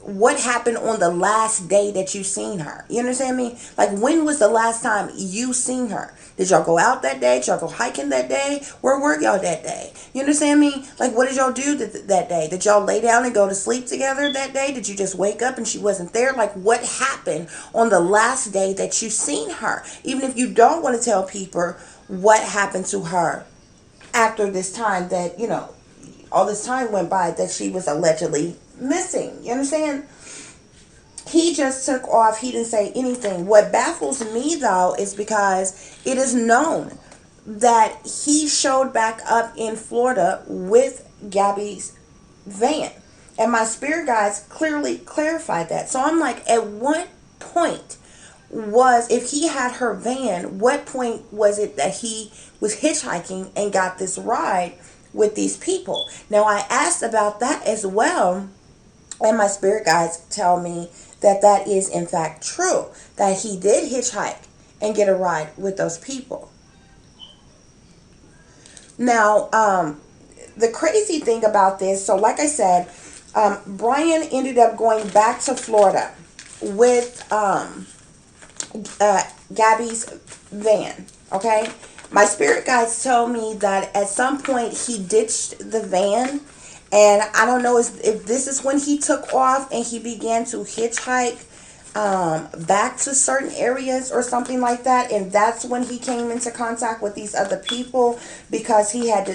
what happened on the last day that you seen her. You understand me? Like, when was the last time you seen her? Did y'all go out that day? Did y'all go hiking that day? Where were y'all that day? You understand me? Like, what did y'all do that day? Did y'all lay down and go to sleep together that day? Did you just wake up and she wasn't there? Like, what happened on the last day that you seen her? Even if you don't want to tell people what happened to her after this time that, you know, all this time went by that she was allegedly missing. You understand? He just took off. He didn't say anything. What baffles me, though, is because it is known that he showed back up in Florida with Gabby's van. And my spirit guides clearly clarified that. So I'm like, at what point was, if he had her van, what point was it that he was hitchhiking and got this ride with these people? Now, I asked about that as well, and my spirit guides tell me that that is in fact true, that he did hitchhike and get a ride with those people. Now, the crazy thing about this, so like I said, Brian ended up going back to Florida with Gabby's van. Okay, my spirit guides tell me that at some point he ditched the van, and I don't know if this is when he took off and he began to hitchhike back to certain areas or something like that, and that's when he came into contact with these other people, because he had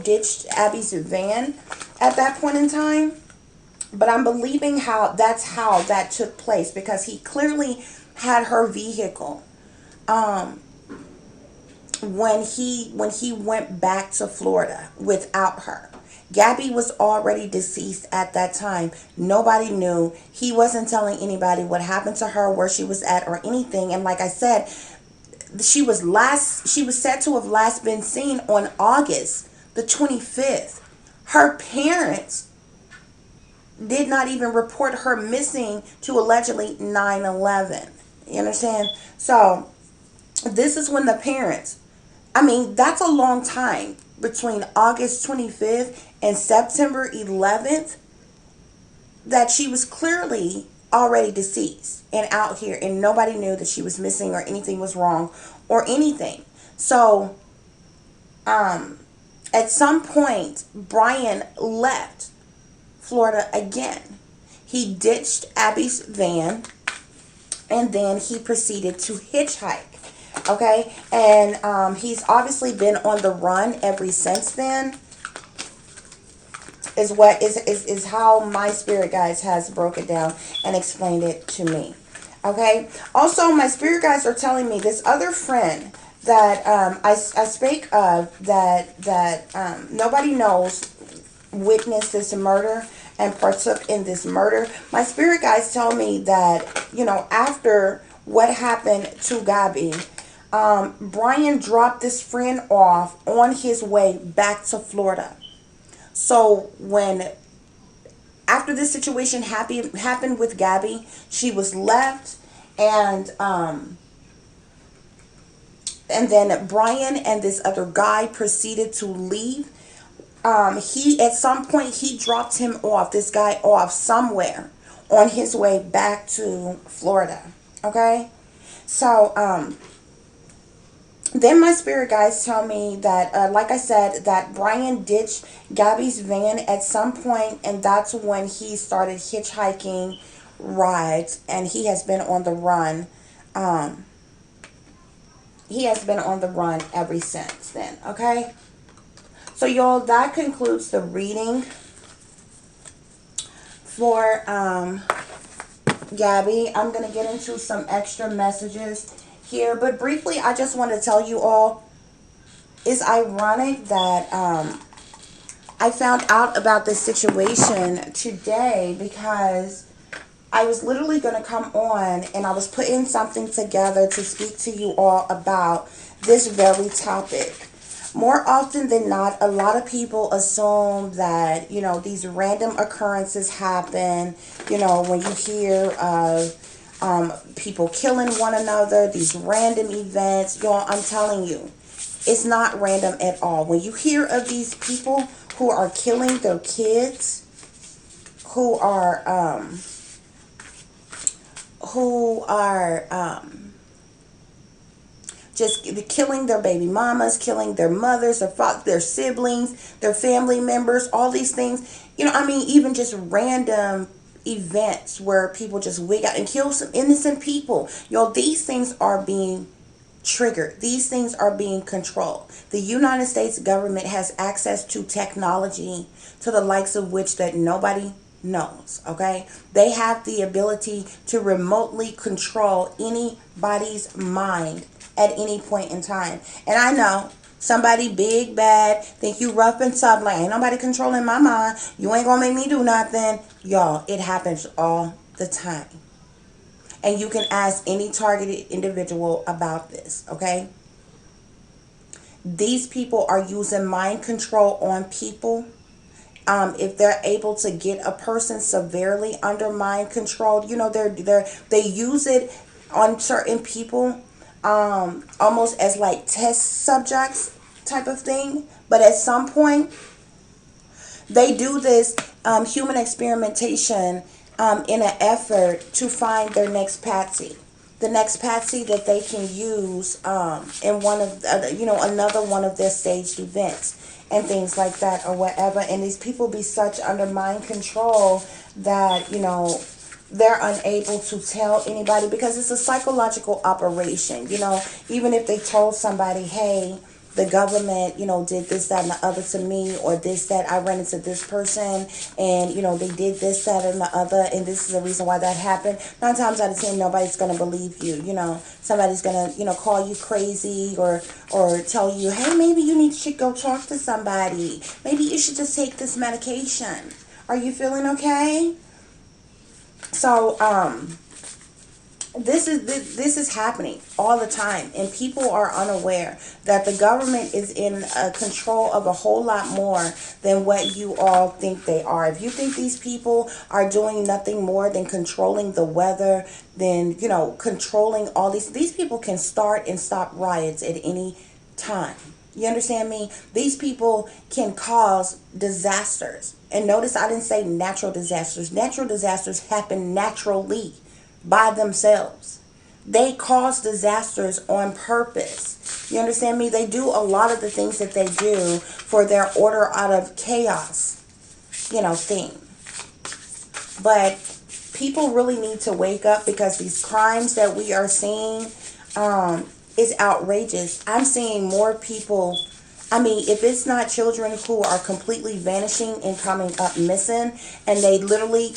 ditched Abby's van at that point in time. But I'm believing that's how that took place, because he clearly had her vehicle when he went back to Florida without her. Gabby was already deceased at that time. Nobody knew. He wasn't telling anybody what happened to her, where she was at, or anything. And like I said, she was said to have last been seen on August the 25th. Her parents did not even report her missing to allegedly 9/11. You understand? So this is when the parents, I mean, that's a long time between August 25th and September 11th that she was clearly already deceased and out here, and nobody knew that she was missing or anything was wrong or anything. So, at some point, Brian left Florida again. He ditched Abby's van and then he proceeded to hitchhike. Okay, and he's obviously been on the run ever since then. Is how my spirit guides has broken down and explained it to me. Okay. Also, my spirit guides are telling me this other friend that I spake of that nobody knows witnessed this murder and partook in this murder. My spirit guides tell me that, after what happened to Gabby, Brian dropped this friend off on his way back to Florida. So after this situation happened with Gabby, she was left, and then Brian and this other guy proceeded to leave. He at some point he dropped him off, this guy off somewhere on his way back to Florida. Okay, so then my spirit guides tell me that, like I said, that Brian ditched Gabby's van at some point, and that's when he started hitchhiking rides, and he has been on the run. He has been on the run ever since then. Okay, so y'all, that concludes the reading for Gabby. I'm gonna get into some extra messages here, but briefly, I just want to tell you all, it's ironic that I found out about this situation today, because I was literally going to come on and I was putting something together to speak to you all about this very topic. More often than not, a lot of people assume that, these random occurrences happen, when you hear of people killing one another, these random events. Y'all, I'm telling you, it's not random at all. When you hear of these people who are killing their kids, who are just killing their baby mamas, killing their mothers, their siblings, their family members, all these things. Even just random events where people just wig out and kill some innocent people. These things are being triggered. These things are being controlled. The United States government has access to technology to the likes of which that nobody knows. Okay, they have the ability to remotely control anybody's mind at any point in time. And I know somebody big bad think you rough and tough, like ain't nobody controlling my mind, you ain't gonna make me do nothing. Y'all, it happens all the time, and you can ask any targeted individual about this. Okay, these people are using mind control on people. If they're able to get a person severely under mind control, they use it on certain people, almost as like test subjects type of thing. But at some point, they do this human experimentation in an effort to find their next patsy. The next patsy that they can use in one of another one of their staged events and things like that or whatever. And these people be such under mind control that they're unable to tell anybody, because it's a psychological operation. Even if they told somebody, hey, the government, did this, that, and the other to me, or this, that, I ran into this person, and, they did this, that, and the other, and this is the reason why that happened. 9 times out of 10, nobody's going to believe you. Somebody's going to, call you crazy, or tell you, hey, maybe you need to go talk to somebody. Maybe you should just take this medication. Are you feeling okay? So, This is happening all the time, and people are unaware that the government is in control of a whole lot more than what you all think they are. If you think these people are doing nothing more than controlling the weather, then controlling all these people can start and stop riots at any time. You understand me? These people can cause disasters. And notice I didn't say natural disasters. Natural disasters happen naturally by themselves. They cause disasters on purpose. You understand me? They do a lot of the things that they do for their order out of chaos, thing. But people really need to wake up, because these crimes that we are seeing is outrageous. I'm seeing more people. I mean, if it's not children who are completely vanishing and coming up missing, and they literally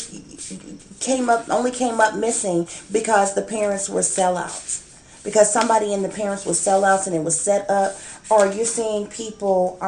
only came up missing because the parents were sellouts, because somebody in the parents was sellouts and it was set up, or you're seeing people,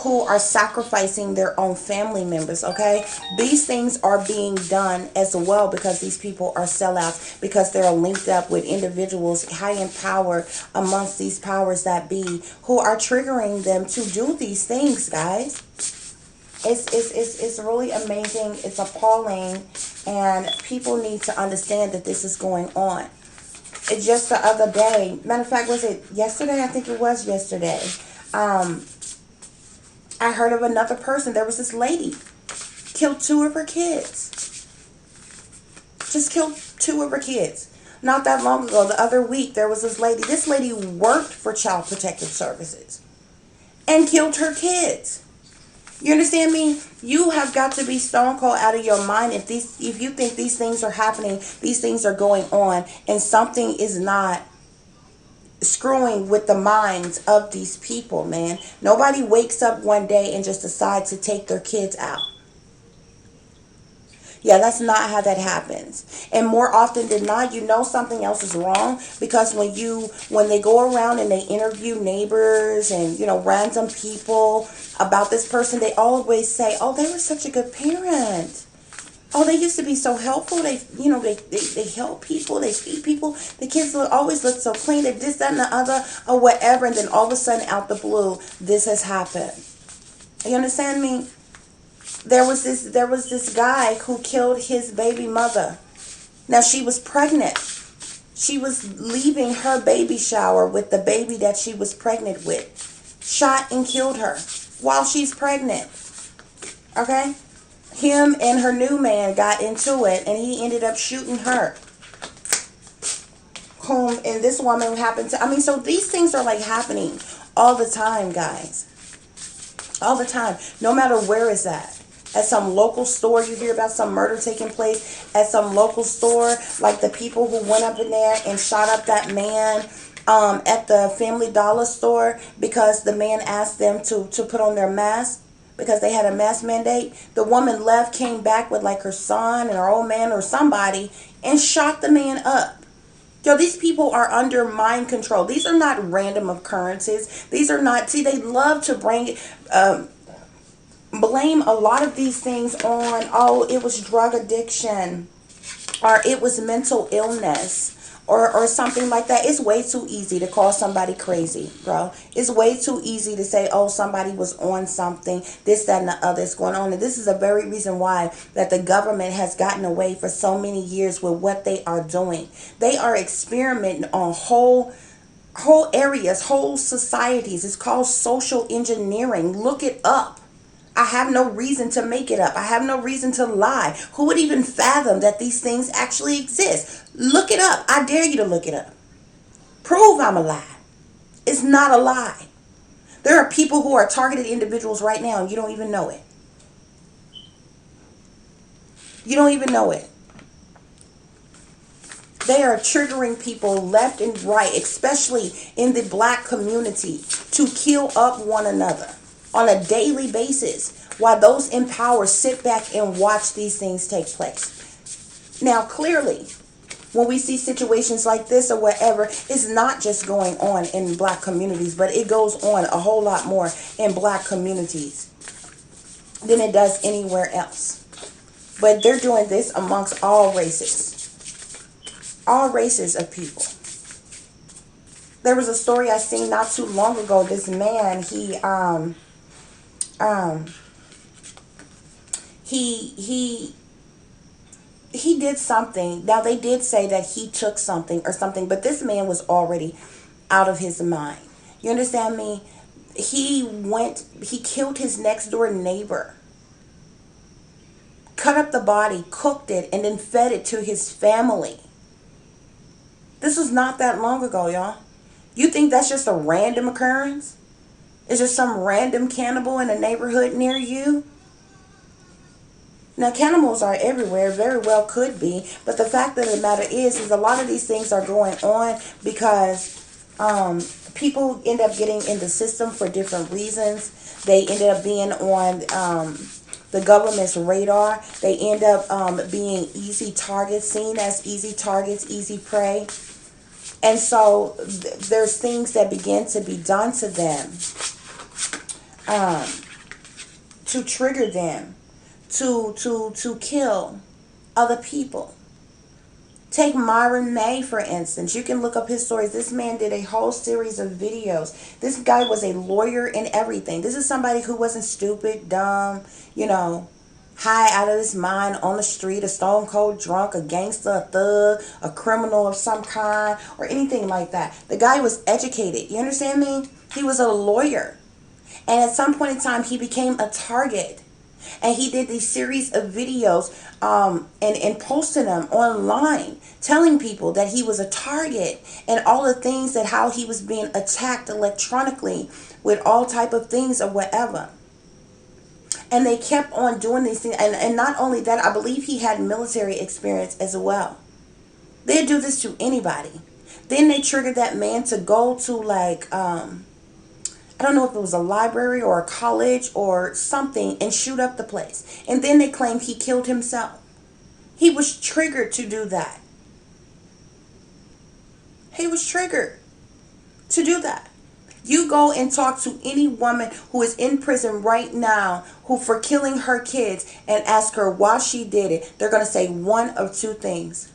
who are sacrificing their own family members, okay? These things are being done as well because these people are sellouts, because they're linked up with individuals high in power amongst these powers that be, who are triggering them to do these things, guys. It's really amazing. It's appalling, and people need to understand that this is going on. It's just the other day, matter of fact, was it yesterday? I think it was yesterday. I heard of another person. There was this lady killed 2 of her kids. Just killed 2 of her kids. Not that long ago, the other week, there was this lady. This lady worked for Child Protective Services and killed her kids. You understand me? You have got to be stone cold out of your mind if you think these things are happening, these things are going on, and something is not screwing with the minds of these people, man. Nobody wakes up one day and just decides to take their kids out. Yeah, that's not how that happens. And more often than not, something else is wrong, because when they go around and they interview neighbors and random people about this person, they always say, "Oh, they were such a good parent. Oh, they used to be so helpful. They help people. They feed people. The kids always look so clean. They this, that, and the other, or whatever." And then all of a sudden, out the blue, this has happened. You understand me? There was this guy who killed his baby mother. Now, she was pregnant. She was leaving her baby shower with the baby that she was pregnant with. Shot and killed her while she's pregnant. Okay? Him and her new man got into it, and he ended up shooting her. And this woman happened to, so these things are like happening all the time, guys. All the time. No matter where it's at. At some local store, you hear about some murder taking place at some local store, like the people who went up in there and shot up that man at the Family Dollar store because the man asked them to put on their mask, because they had a mask mandate. The woman left, came back with like her son and her old man or somebody, and shot the man up. Yo, these people are under mind control. These are not random occurrences. These are not, they love to blame a lot of these things on, oh, it was drug addiction, or it was mental illness, or something like that. It's way too easy to call somebody crazy, bro. It's way too easy to say, oh, somebody was on something, this, that, and the other is going on. And this is a very reason why that the government has gotten away for so many years with what they are doing. They are experimenting on whole areas, whole societies. It's called social engineering. Look it up. I have no reason to make it up. I have no reason to lie. Who would even fathom that these things actually exist? Look it up. I dare you to look it up. Prove I'm a lie. It's not a lie. There are people who are targeted individuals right now, and you don't even know it. You don't even know it. They are triggering people left and right, especially in the black community, to kill up one another on a daily basis, while those in power sit back and watch these things take place. Now, clearly, when we see situations like this or whatever, it's not just going on in black communities, but it goes on a whole lot more in black communities than it does anywhere else. But they're doing this amongst all races of people. There was a story I seen not too long ago. This man, um he did something. Now they did say that he took something or something, but this man was already out of his mind. You understand me? He killed his next door neighbor, cut up the body, cooked it, and then fed it to his family. This was not that long ago, y'all. You think that's just a random occurrence? It's just some random cannibal in a neighborhood near you? Now, cannibals are everywhere, very well could be, but the fact of the matter is a lot of these things are going on because people end up getting in the system for different reasons. They ended up being on the government's radar. They end up being easy targets, seen as easy targets, easy prey. And so there's things that begin to be done to them to trigger them to kill other people. Take Myron May, for instance. You can look up his stories. This man did a whole series of videos. This guy was a lawyer and everything. This is somebody who wasn't stupid, dumb, high out of his mind on the street, a stone cold drunk, a gangster, a thug, a criminal of some kind, or anything like that. The guy was educated. You understand me? He was a lawyer. And at some point in time, he became a target. And he did these series of videos and posted them online, telling people that he was a target and all the things that how he was being attacked electronically with all type of things or whatever. And they kept on doing these things. And not only that, I believe he had military experience as well. They'd do this to anybody. Then they triggered that man to go to I don't know if it was a library or a college or something and shoot up the place. And then they claimed he killed himself. He was triggered to do that. He was triggered to do that. You go and talk to any woman who is in prison right now who for killing her kids and ask her why she did it. They're going to say one of two things.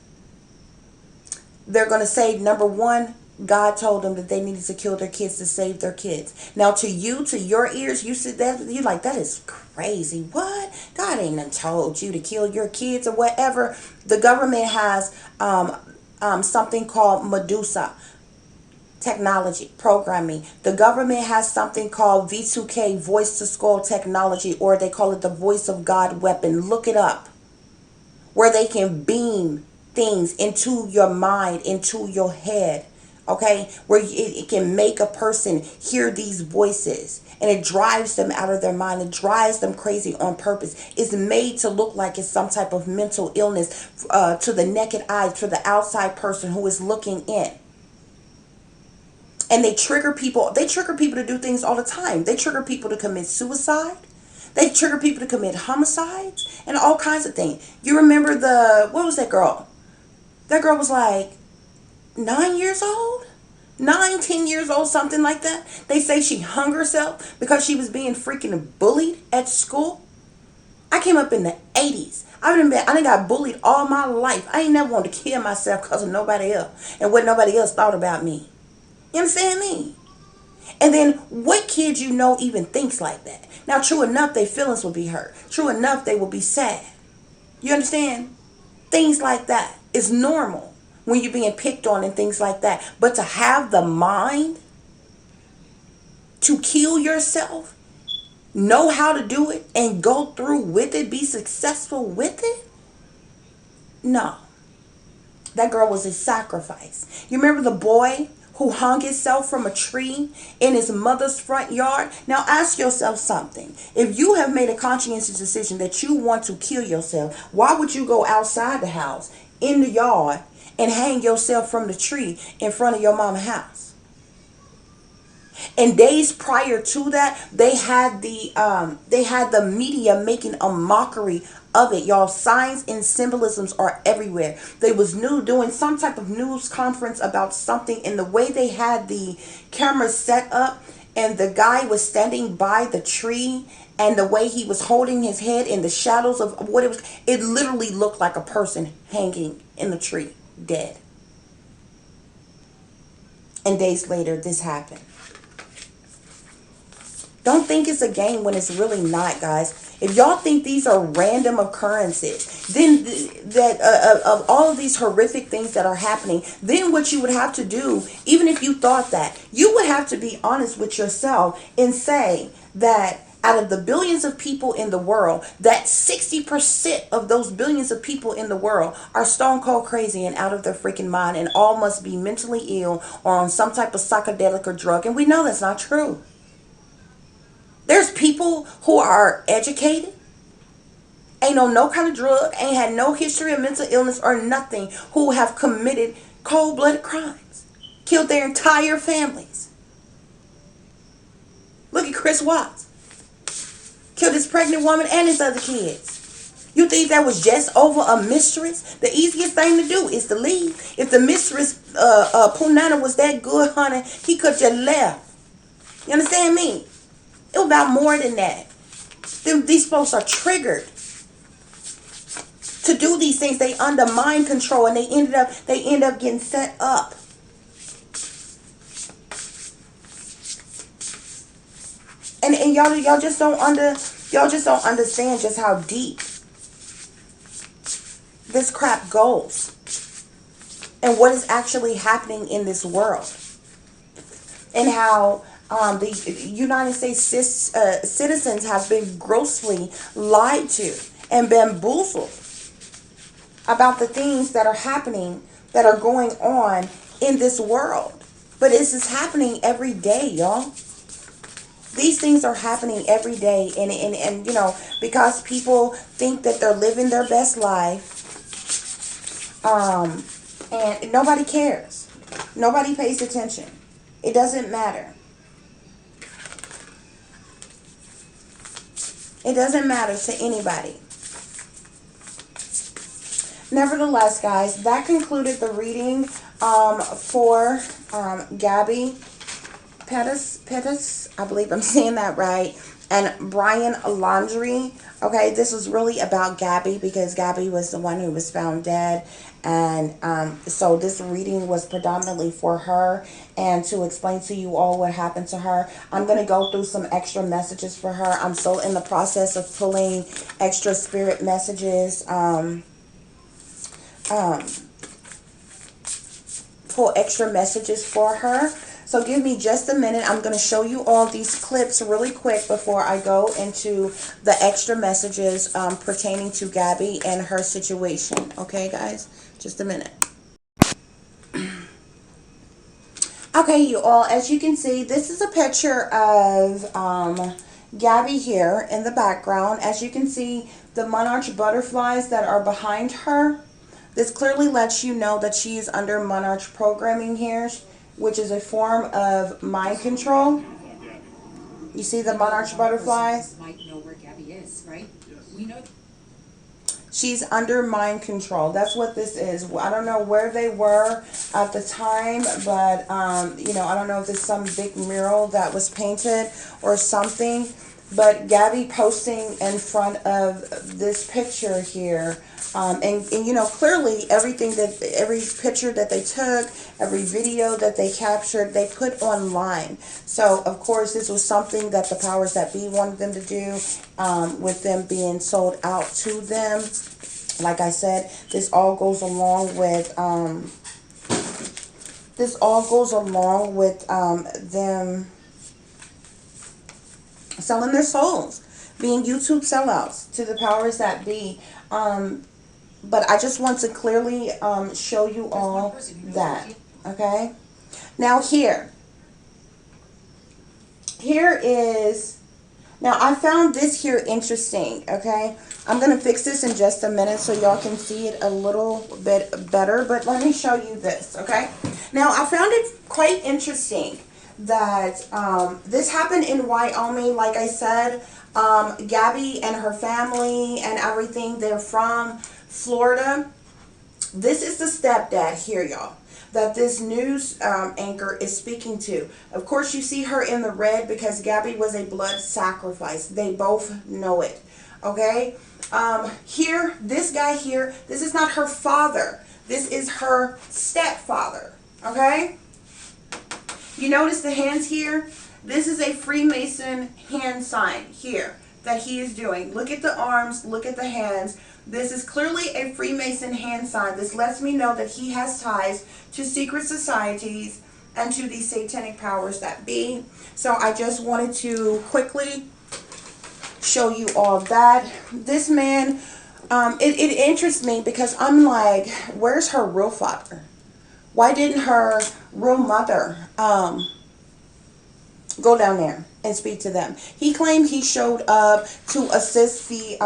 They're going to say, number one, God told them that they needed to kill their kids to save their kids. Now to you, to your ears, you sit there, you're like, that is crazy. What? God ain't done told you to kill your kids or whatever. The government has something called Medusa technology, programming. The government has something called V2K, voice to skull technology, or they call it the voice of God weapon. Look it up. Where they can beam things into your mind, into your head. Okay, where it can make a person hear these voices and it drives them out of their mind. It drives them crazy on purpose. It's made to look like it's some type of mental illness to the naked eye, to the outside person who is looking in. And they trigger people. They trigger people to do things all the time. They trigger people to commit suicide. They trigger people to commit homicides and all kinds of things. You remember what was that girl? That girl was like 9 years old, 10 years old, something like that. They say she hung herself because she was being freaking bullied at school. I came up in the 80s. I done got bullied all my life. I ain't never wanted to kill myself because of nobody else and what nobody else thought about me. You understand me? And then what kid you know even thinks like that? Now, true enough, their feelings will be hurt. True enough, they will be sad. You understand? Things like that is normal when you're being picked on and things like that. But to have the mind to kill yourself, know how to do it, and go through with it, be successful with it? No. That girl was a sacrifice. You remember the boy who hung himself from a tree in his mother's front yard? Now ask yourself something. If you have made a conscientious decision that you want to kill yourself, why would you go outside the house, in the yard, and hang yourself from the tree in front of your mama's house? And days prior to that, they had the media making a mockery of it. Y'all, signs and symbolisms are everywhere. They was doing some type of news conference about something, and the way they had the cameras set up, and the guy was standing by the tree, and the way he was holding his head in the shadows of what it was, it literally looked like a person hanging in the tree, dead. And days later, this happened. Don't think it's a game when it's really not, guys. If y'all think these are random occurrences, then of all of these horrific things that are happening, then what you would have to do, even if you thought that, you would have to be honest with yourself and say that out of the billions of people in the world, that 60% of those billions of people in the world are stone cold crazy and out of their freaking mind, and all must be mentally ill or on some type of psychedelic or drug. And we know that's not true. There's people who are educated, ain't on no kind of drug, ain't had no history of mental illness or nothing, who have committed cold-blooded crimes, killed their entire families. Look at Chris Watts. Killed his pregnant woman and his other kids. You think that was just over a mistress? The easiest thing to do is to leave. If the mistress, Punana, was that good, honey, he could just left. You understand me? It was about more than that. These folks are triggered to do these things. They under mind control, and they end up getting set up. And y'all just don't understand just how deep this crap goes and what is actually happening in this world, and how the United States citizens have been grossly lied to and bamboozled about the things that are happening, that are going on in this world. But this is happening every day, y'all. These things are happening every day, and you know, because people think that they're living their best life, and nobody cares. Nobody pays attention. It doesn't matter. It doesn't matter to anybody. Nevertheless, guys, that concluded the reading for Gabby PETITOS, I believe I'm saying that right, and Brian Laundrie. Okay, this was really about Gabby, because Gabby was the one who was found dead, and so this reading was predominantly for her and to explain to you all what happened to her. I'm going to go through some extra messages for her. I'm still in the process of pulling extra spirit messages, pull extra messages for her. So give me just a minute. I'm going to show you all these clips really quick before I go into the extra messages pertaining to Gabby and her situation. Okay, guys? Just a minute. Okay, you all, as you can see, this is a picture of Gabby here in the background. As you can see, the monarch butterflies that are behind her. This clearly lets you know that she is under monarch programming here, which is a form of mind control. You see the monarch butterflies? Might know where Gabby is, right? We know. She's under mind control. That's what this is. I don't know where they were at the time, but you know, I don't know if it's some big mural that was painted or something. But Gabby posting in front of this picture here, and you know, clearly every picture that they took, every video that they captured, they put online. So of course this was something that the powers that be wanted them to do, with them being sold out to them. Like I said, this all goes along with them selling their souls, being YouTube sellouts to the powers that be. But I just want to clearly show you all that. Okay. Now here is, now I found this here interesting. Okay. I'm going to fix this in just a minute so y'all can see it a little bit better. But let me show you this. Okay. Now I found it quite interesting that this happened in Wyoming. Like I said, Gabby and her family and everything, they're from Florida. This is the stepdad here, y'all. that this news anchor is speaking to. Of course, you see her in the red because Gabby was a blood sacrifice. They both know it. Okay? Here, this guy here, this is not her father. This is her stepfather. Okay? You notice the hands here? This is a Freemason hand sign here that he is doing. Look at the arms, look at the hands. This is clearly a Freemason hand sign. This lets me know that he has ties to secret societies and to the satanic powers that be. So I just wanted to quickly show you all that. This man, it interests me because I'm like, where's her real father? Why didn't her real mother go down there and speak to them? He claimed he showed up to assist the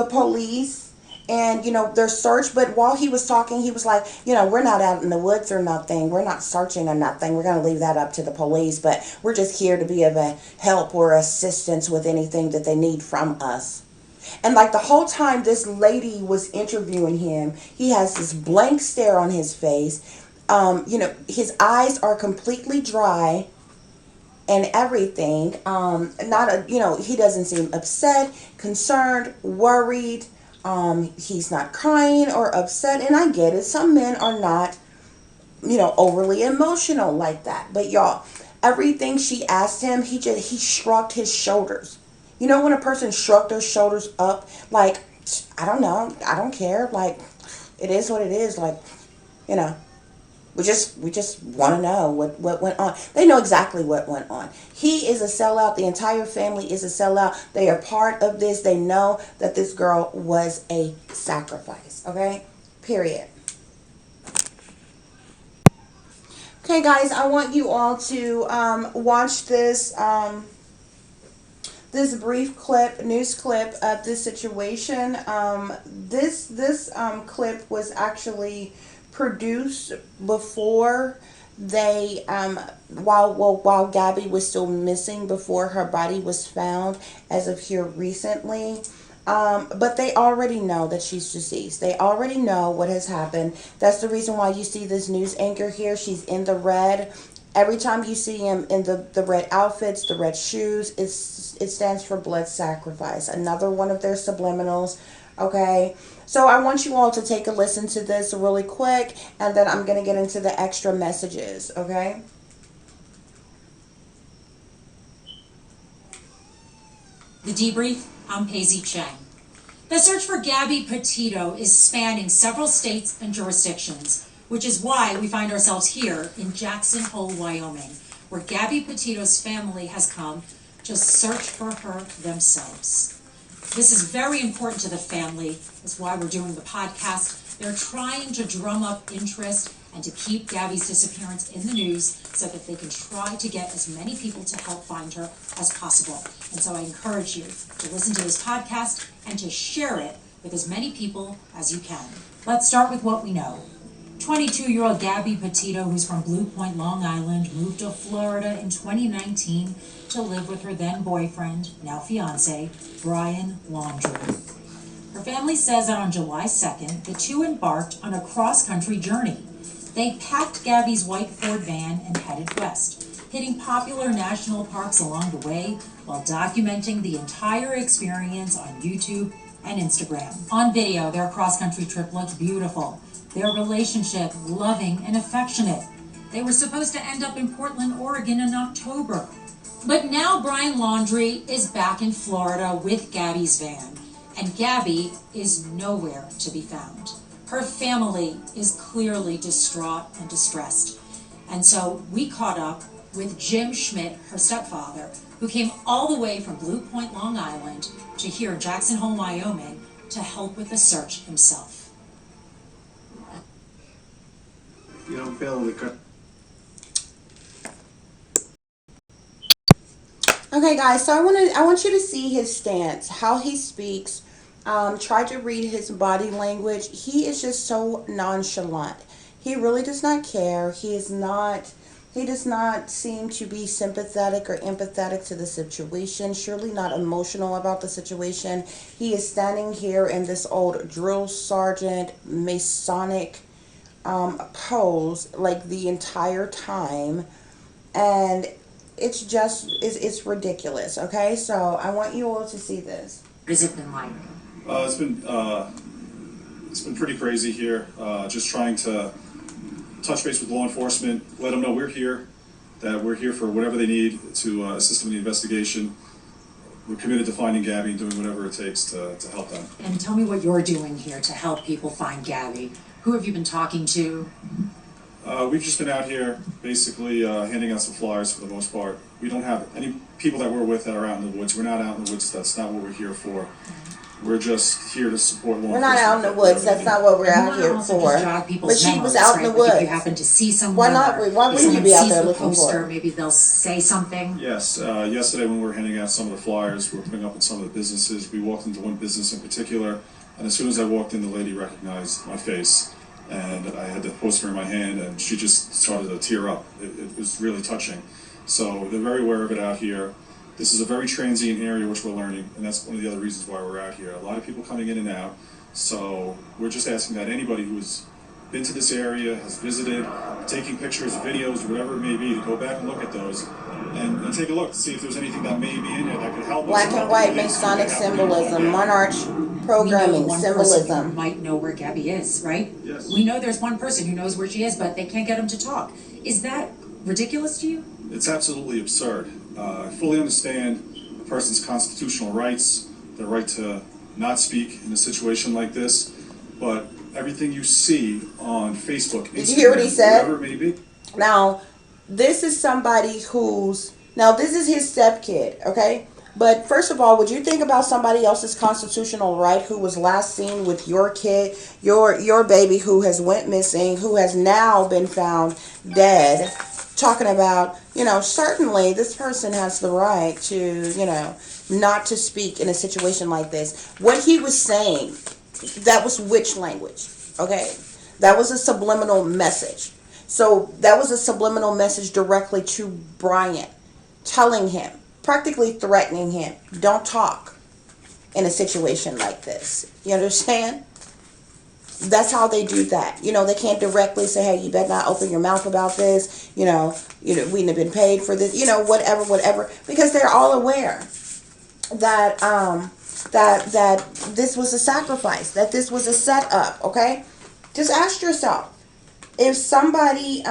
police and, you know, their search. But while he was talking, he was like, you know, we're not out in the woods or nothing. We're not searching or nothing. We're going to leave that up to the police. But we're just here to be of a help or assistance with anything that they need from us. And like the whole time this lady was interviewing him, he has this blank stare on his face. You know, his eyes are completely dry and everything. You know, he doesn't seem upset, concerned, worried. He's not crying or upset. And I get it. Some men are not, you know, overly emotional like that. But y'all, everything she asked him, he shrugged his shoulders. You know when a person shrugged their shoulders up, like, I don't know, I don't care, like, it is what it is, like, you know, we just want to know what went on. They know exactly what went on. He is a sellout. The entire family is a sellout. They are part of this. They know that this girl was a sacrifice, okay? Period. Okay, guys, I want you all to watch this this brief clip, news clip of this situation. This clip was actually produced before they while Gabby was still missing, before her body was found as of here recently. But they already know that she's deceased. They already know what has happened. That's the reason why you see this news anchor here. She's in the red. Every time you see him in the red outfits, the red shoes, it stands for blood sacrifice. Another one of their subliminals. Okay, so I want you all to take a listen to this really quick, and then I'm going to get into the extra messages, okay? The debrief, I'm Paisy Cheng. The search for Gabby Petito is spanning several states and jurisdictions, which is why we find ourselves here in Jackson Hole, Wyoming, where Gabby Petito's family has come to search for her themselves. This is very important to the family. That's why we're doing the podcast. They're trying to drum up interest and to keep Gabby's disappearance in the news so that they can try to get as many people to help find her as possible. And so I encourage you to listen to this podcast and to share it with as many people as you can. Let's start with what we know. 22-year-old Gabby Petito, who's from Blue Point, Long Island, moved to Florida in 2019 to live with her then boyfriend, now fiance, Brian Laundrie. Her family says that on July 2nd, the two embarked on a cross-country journey. They packed Gabby's white Ford van and headed west, hitting popular national parks along the way while documenting the entire experience on YouTube and Instagram. On video, their cross-country trip looked beautiful. Their relationship loving and affectionate. They were supposed to end up in Portland, Oregon in October. But now Brian Laundrie is back in Florida with Gabby's van, and Gabby is nowhere to be found. Her family is clearly distraught and distressed. And so we caught up with Jim Schmidt, her stepfather, who came all the way from Blue Point, Long Island, to here in Jackson Hole, Wyoming, to help with the search himself. You don't feel the Okay, guys, so I want you to see his stance, how he speaks. Try to read his body language. He is just so nonchalant. He really does not care. He does not seem to be sympathetic or empathetic to the situation. Surely not emotional about the situation. He is standing here in this old drill sergeant Masonic pose like the entire time, and it's ridiculous. Okay, so I want you all to see this. What has it been like? It's been pretty crazy here. Just trying to touch base with law enforcement, let them know we're here, that we're here for whatever they need to assist them in the investigation. We're committed to finding Gabby and doing whatever it takes to help them. And tell me what you're doing here to help people find Gabby. Who have you been talking to? We've just been out here basically handing out some flyers for the most part. We don't have any people that we're with that are out in the woods. We're not out in the woods. That's not what we're here for. We're just here to support law enforcement. We're not out in the woods. That's not what we're out here for. But she was out in the woods. If you happen to see someone, why not? Why wouldn't you be out there looking for? Maybe they'll say something. Yes. Yesterday when we were handing out some of the flyers, we were putting up in some of the businesses. We walked into one business in particular, and as soon as I walked in, the lady recognized my face, and I had the poster in my hand, and she just started to tear up. It was really touching. So they're very aware of it out here. This is a very transient area, which we're learning, and that's one of the other reasons why we're out here. A lot of people coming in and out, so we're just asking that anybody who's been to this area, has visited, taking pictures, videos, whatever it may be, to go back and look at those and take a look to see if there's anything that may be in there that could help us. Black and white Masonic symbolism, monarch programming, symbolism. Who might know where Gabby is, right? Yes. We know there's one person who knows where she is, but they can't get him to talk. Is that ridiculous to you? It's absolutely absurd. I fully understand a person's constitutional rights, their right to not speak in a situation like this, but everything you see on Facebook, Instagram, did you hear what he said? Whatever it may be. Now, this is somebody this is his stepkid, okay? But first of all, would you think about somebody else's constitutional right who was last seen with your kid, your baby who has went missing, who has now been found dead, talking about, certainly this person has the right to, not to speak in a situation like this. What he was saying, that was witch language, okay? That was a subliminal message. So that was a subliminal message directly to Brian, telling him, practically threatening him, don't talk in a situation like this. You understand? That's how they do that. They can't directly say, hey, you better not open your mouth about this. We wouldn't have been paid for this. Whatever. Because they're all aware that that this was a sacrifice, that this was a setup. Okay, just ask yourself, if somebody,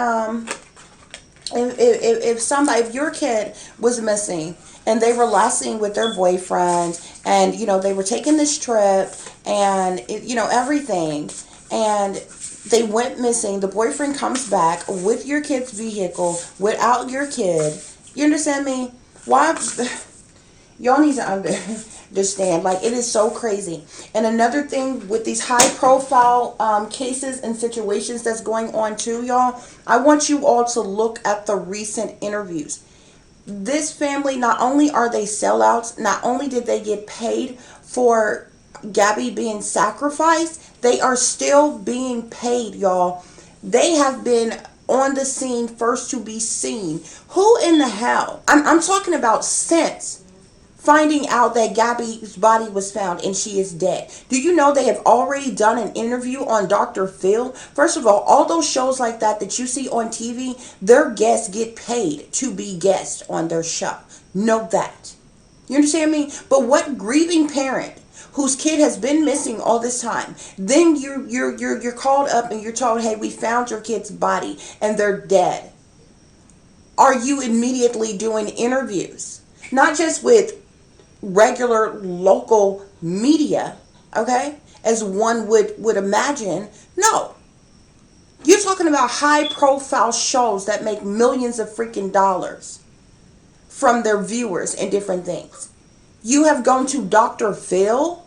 if your kid was missing and they were last seen with their boyfriend, and they were taking this trip, and everything, and they went missing, the boyfriend comes back with your kid's vehicle without your kid, you understand me? Why? Y'all need to understand, like, it is so crazy. And another thing with these high profile cases and situations that's going on too, y'all, I want you all to look at the recent interviews. This family, not only are they sellouts, not only did they get paid for Gabby being sacrificed, they are still being paid, y'all. They have been on the scene first to be seen. Who in the hell? I'm talking about since finding out that Gabby's body was found and she is dead. Do you know they have already done an interview on Dr. Phil? First of all those shows like that you see on TV, their guests get paid to be guests on their show. Know that. You understand me? But what grieving parent whose kid has been missing all this time, then you're called up and you're told, hey, we found your kid's body and they're dead. Are you immediately doing interviews? Not just with regular local media, okay, as one would imagine. No. You're talking about high profile shows that make millions of freaking dollars from their viewers and different things. You have gone to Dr. Phil.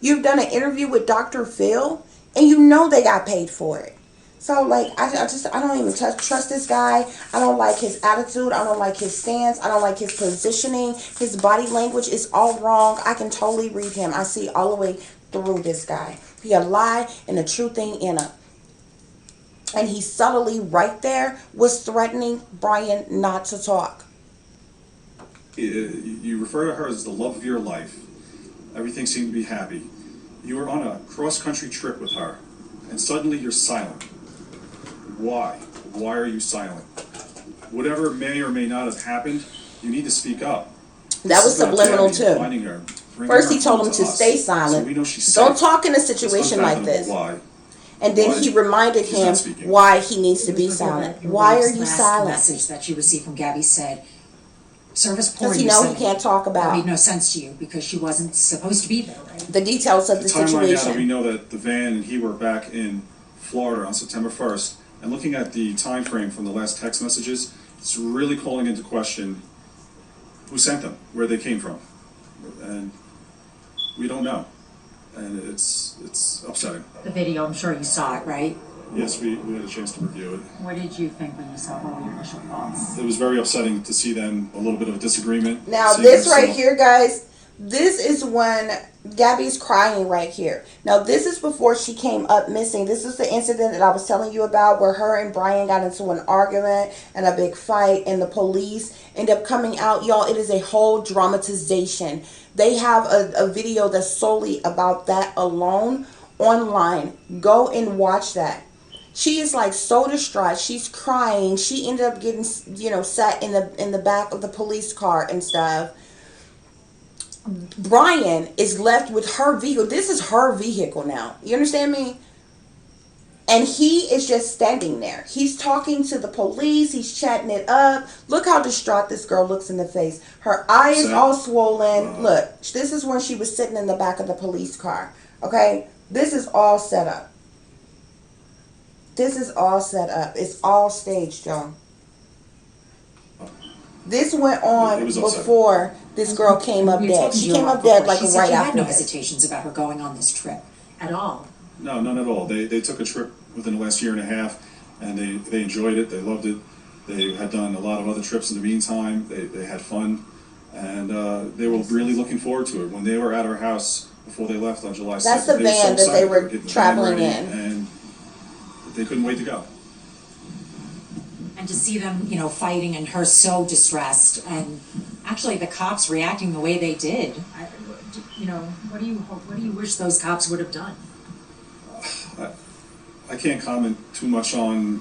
You've done an interview with Dr. Phil, and they got paid for it. So, like, I don't even trust this guy. I don't like his attitude. I don't like his stance. I don't like his positioning. His body language is all wrong. I can totally read him. I see all the way through this guy. He a lie and a true thing in him. And he subtly, right there, was threatening Brian not to talk. You refer to her as the love of your life. Everything seemed to be happy. You were on a cross-country trip with her, and suddenly you're silent. Why? Why are you silent? Whatever may or may not have happened, you need to speak up. That was subliminal too. Finding her, First he told him to stay silent. So we know she's Don't safe. talk in a It's situation like this. Why? And then he reminded She's him not speaking. why he needs to be silent. Why are you Last silent? message that she received from Gabby said, service porn. Because he you know he sent can't talk That about made no sense to you because she wasn't supposed to be there, right? the details of the Timeline now that we situation. know that the van and he were back in Florida on September 1st, and looking at the time frame from the last text messages, it's really calling into question who sent them, where they came from, and we don't know, and it's upsetting. The video, I'm sure you saw it, right? Yes, we had a chance to review it. What did you think when you saw it? What were your initial thoughts? It was very upsetting to see them, a little bit of a disagreement. Now seeing this right herself- here, guys, this is when Gabby's crying right here. Now this is before she came up missing. This is the incident that I was telling you about where her and Brian got into an argument and a big fight and the police end up coming out. Y'all, it is a whole dramatization. They have a video that's solely about that alone online. Go and watch that. She is like so distraught. She's crying. She ended up getting, sat in the back of the police car and stuff. Brian is left with her vehicle. This is her vehicle now. You understand me? And he is just standing there. He's talking to the police. He's chatting it up. Look how distraught this girl looks in the face. Her eye is all swollen. Look, this is when she was sitting in the back of the police car. Okay? This is all set up. This is all set up. It's all staged, y'all. This went on before this girl came up dead. She came up dead like right after. after No this. hesitations about her going on this trip at all. No, none at all. They took a trip within the last year and a half, and they enjoyed it. They loved it. They had done a lot of other trips in the meantime. They had fun, and they were really looking forward to it. When they were at our house before they left on July 2nd, That's the van that they were traveling in. And they couldn't wait to go. And to see them, fighting and her so distressed, and actually the cops reacting the way they did. What do you wish those cops would have done? I can't comment too much on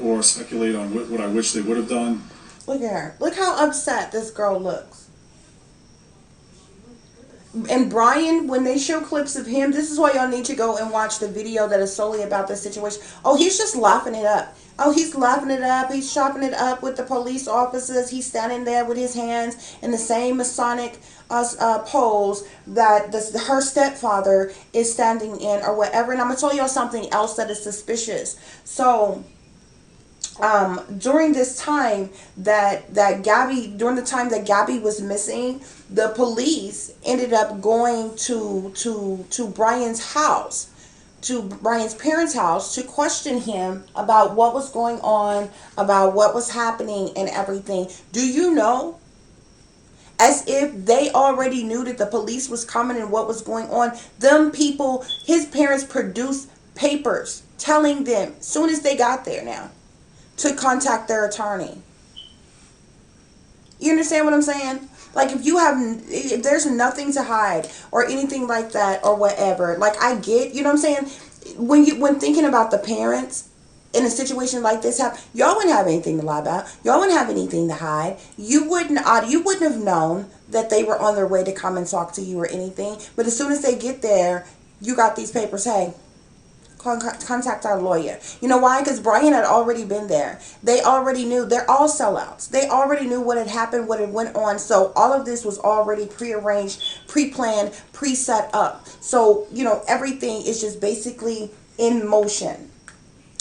or speculate on what I wish they would have done. Look at her. Look how upset this girl looks. And Brian, when they show clips of him, this is why y'all need to go and watch the video that is solely about this situation. Oh, he's just laughing it up. Oh, he's laughing it up. He's chopping it up with the police officers. He's standing there with his hands in the same Masonic pose that her stepfather is standing in or whatever. And I'm going to tell y'all something else that is suspicious. So during this time that Gabby was missing, the police ended up going to Brian's house, to Brian's parents' house, to question him about what was going on, about what was happening and everything. Do you know? As if they already knew that the police was coming and what was going on. Them people, his parents produced papers telling them, as soon as they got there now, to contact their attorney. You understand what I'm saying? Like if there's nothing to hide or anything like that or whatever, like I get, you know what I'm saying? When thinking about the parents in a situation like this happen, y'all wouldn't have anything to lie about. Y'all wouldn't have anything to hide. You wouldn't have known that they were on their way to come and talk to you or anything. But as soon as they get there, you got these papers. Hey, contact our lawyer. You know why? Because Brian had already been there. They already knew. They're all sellouts. They already knew what had happened, what had went on. So all of this was already prearranged, pre-planned, pre-set up. So, everything is just basically in motion.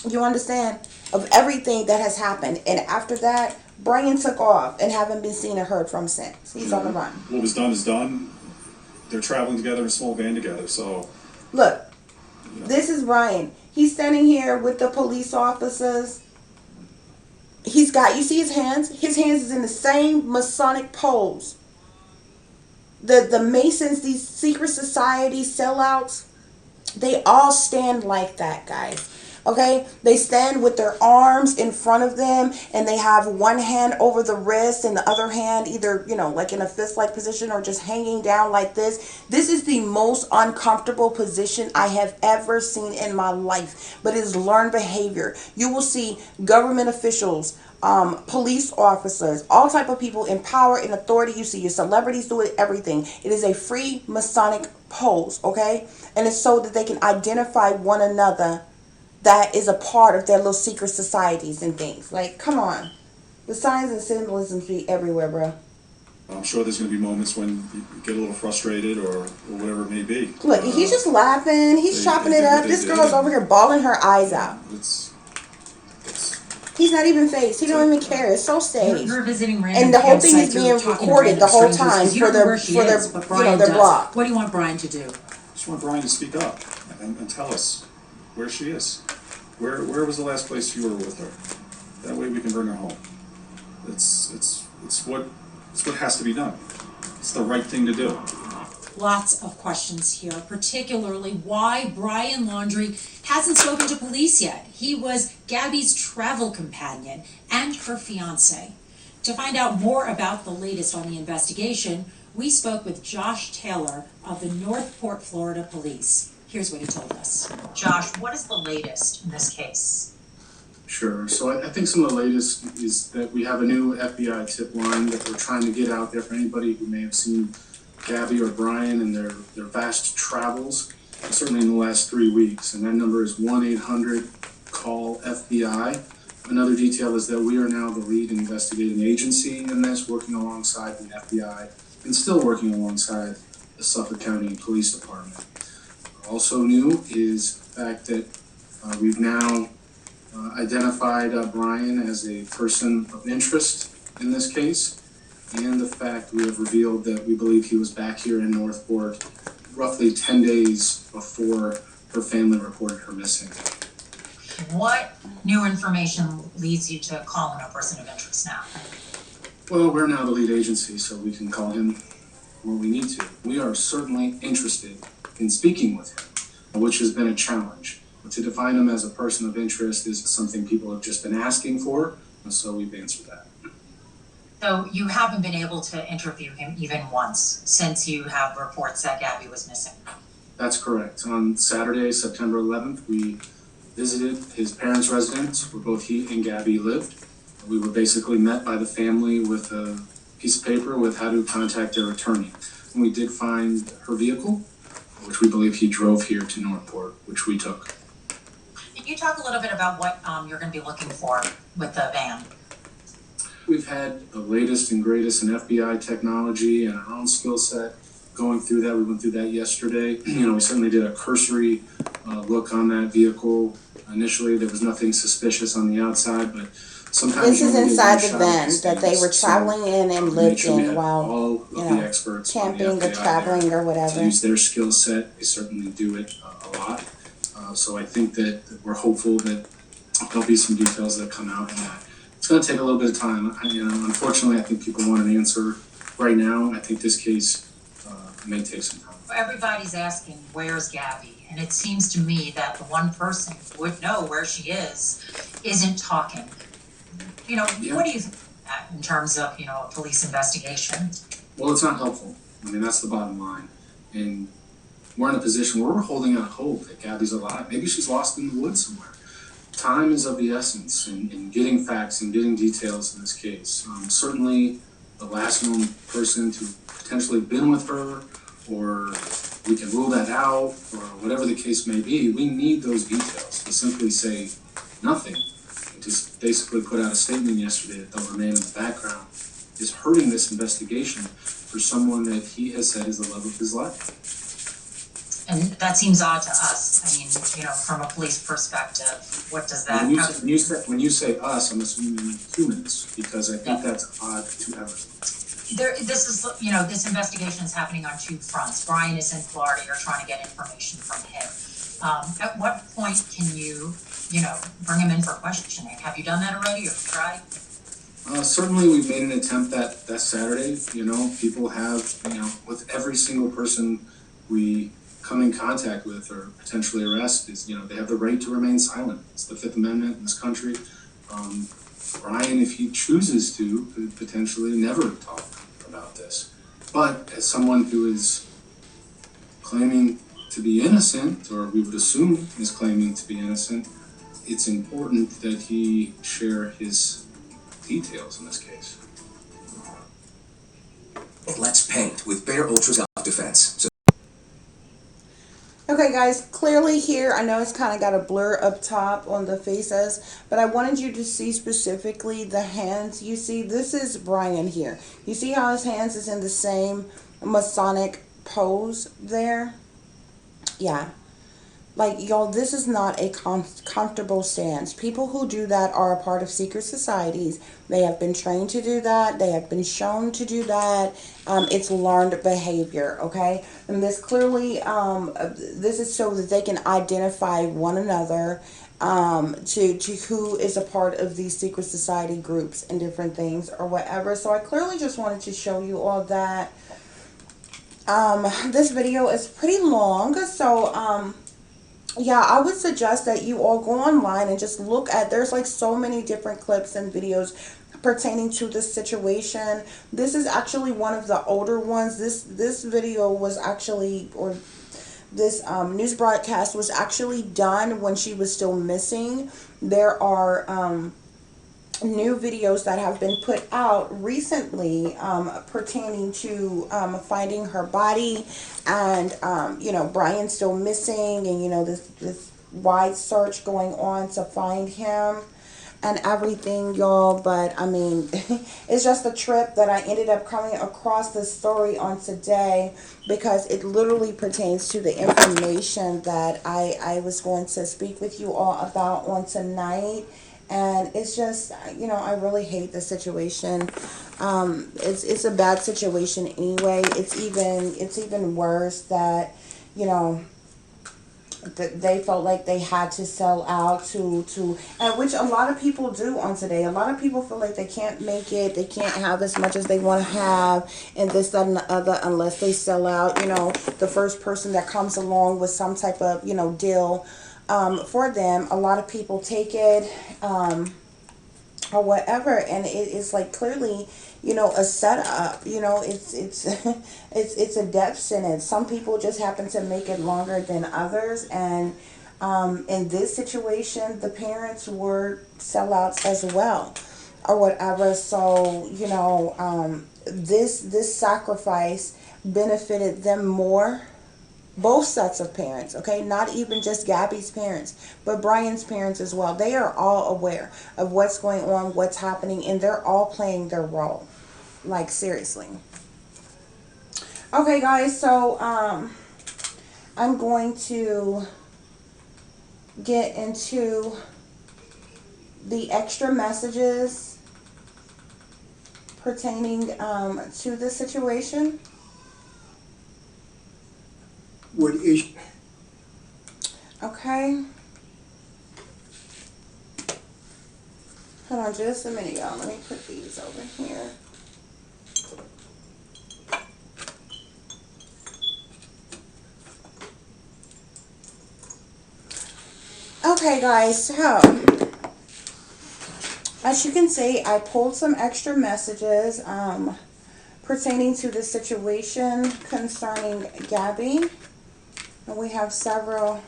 You understand? Of everything that has happened. And after that, Brian took off and haven't been seen or heard from since. He's on the run. What was done is done. They're traveling together in a small van together. So look, this is Brian. He's standing here with the police officers. You see his hands? His hands is in the same Masonic pose. The Masons, these secret society sellouts, they all stand like that, guys. Okay, they stand with their arms in front of them, and they have one hand over the wrist and the other hand either, like in a fist like position or just hanging down like this. This is the most uncomfortable position I have ever seen in my life, but it is learned behavior. You will see government officials, police officers, all type of people in power and authority. You see your celebrities do it, everything. It is a free Masonic pose, okay? And it's so that they can identify one another that is a part of their little secret societies and things. Like, come on. The signs and symbolisms be everywhere, bro. I'm sure there's going to be moments when you get a little frustrated or whatever it may be. Look, he's just laughing. He's chopping it up. This girl's over here bawling her eyes out. He's not even phased. He don't even care. It's so staged. You're visiting random And the whole thing is campsites, you're being talking to recorded the random whole strangers, time 'cause you for don't know their where she is, but Brian their does. blog. What do you want Brian to do? I just want Brian to speak up and tell us where she is. Where was the last place you were with her? That way we can bring her home. It's what has to be done. It's the right thing to do. Lots of questions here, particularly why Brian Laundrie hasn't spoken to police yet. He was Gabby's travel companion and her fiance. To find out more about the latest on the investigation, we spoke with Josh Taylor of the Northport, Florida Police. Here's what he told us. Josh, what is the latest in this case? Sure. So I think some of the latest is that we have a new FBI tip line that we're trying to get out there for anybody who may have seen Gabby or Brian and their vast travels, certainly in the last 3 weeks. And that number is 1-800-CALL-FBI. Another detail is that we are now the lead investigating agency in this, working alongside the FBI and still working alongside the Suffolk County Police Department. Also new is the fact that we've now identified Brian as a person of interest in this case, and the fact we have revealed that we believe he was back here in Northport roughly 10 days before her family reported her missing. What new information leads you to call him a person of interest now? Well, we're now the lead agency, so we can call him when we need to. We are certainly interested in speaking with him, which has been a challenge. To define him as a person of interest is something people have just been asking for, and so we've answered that. So you haven't been able to interview him even once since you have reports that Gabby was missing? That's correct. On Saturday, September 11th, we visited his parents' residence where both he and Gabby lived. We were basically met by the family with a piece of paper with how to contact their attorney. And we did find her vehicle, which we believe he drove here to Northport, which we took. Can you talk a little bit about what you're going to be looking for with the van? We've had the latest and greatest in FBI technology and our own skill set going through that. We went through that yesterday. We certainly did a cursory look on that vehicle. Initially, there was nothing suspicious on the outside, but sometimes this is inside the van that they were traveling in and lived in while, all of the experts camping or traveling or whatever. To use their skill set, they certainly do it a lot. So I think that we're hopeful that there'll be some details that come out in that. It's going to take a little bit of time. Unfortunately, I think people want an answer right now. I think this case may take some time. Everybody's asking, where's Gabby? And it seems to me that the one person who would know where she is isn't talking. What do you think in terms of, a police investigation? Well, it's not helpful. That's the bottom line. And we're in a position where we're holding out hope that Gabby's alive. Maybe she's lost in the woods somewhere. Time is of the essence in getting facts and getting details in this case. Certainly the last known person to potentially been with her, or we can rule that out, or whatever the case may be. We need those details. To simply say nothing, and just basically put out a statement yesterday that they'll remain in the background, is hurting this investigation for someone that he has said is the love of his life. And that seems odd to us. From a police perspective, what does that? When you say us, I'm assuming humans, because I think that's odd to everyone. This investigation is happening on two fronts. Brian is in Florida. You're trying to get information from him. At what point can you, bring him in for questioning? Have you done that already, or tried? Certainly, we've made an attempt that Saturday. People have, with every single person we come in contact with or potentially arrest is, they have the right to remain silent. It's the Fifth Amendment in this country. Brian, if he chooses to, could potentially never talk about this. But as someone who is claiming to be innocent, or we would assume is claiming to be innocent, it's important that he share his details in this case. Let's paint with Bare Ultra Self-Defense. Okay guys, clearly here, I know it's kind of got a blur up top on the faces, but I wanted you to see specifically the hands. You see, this is Brian here. You see how his hands is in the same Masonic pose there? Yeah. Like, y'all, this is not a comfortable stance. People who do that are a part of secret societies. They have been trained to do that. They have been shown to do that. It's learned behavior, okay? And this clearly, this is so that they can identify one another to who is a part of these secret society groups and different things or whatever. So I clearly just wanted to show you all that. This video is pretty long, so, yeah, I would suggest that you all go online and just look at, there's like so many different clips and videos pertaining to this situation. This is actually one of the older ones. This video was actually, or this news broadcast was actually done when she was still missing. There are new videos that have been put out recently pertaining to finding her body, and Brian's still missing, and this wide search going on to find him and everything, y'all. But I mean, it's just a trip that I ended up coming across this story on today, because it literally pertains to the information that I was going to speak with you all about on tonight. And it's just, I really hate the situation. It's a bad situation anyway. It's even worse that, that they felt like they had to sell out to and which a lot of people do on today. A lot of people feel like they can't make it, they can't have as much as they want to have, and this, that, and the other, unless they sell out. The first person that comes along with some type of, deal for them, a lot of people take it or whatever, and it is like clearly, a setup. It's a death sentence. Some people just happen to make it longer than others, and in this situation, the parents were sellouts as well, or whatever. So this sacrifice benefited them more. Both sets of parents, okay? Not even just Gabby's parents, but Brian's parents as well. They are all aware of what's going on, what's happening, and they're all playing their role. Like, seriously. Okay, guys, so I'm going to get into the extra messages pertaining to this situation. What is? Okay. Hold on just a minute, y'all. Let me put these over here. Okay, guys, so as you can see, I pulled some extra messages pertaining to the situation concerning Gabby. And we have several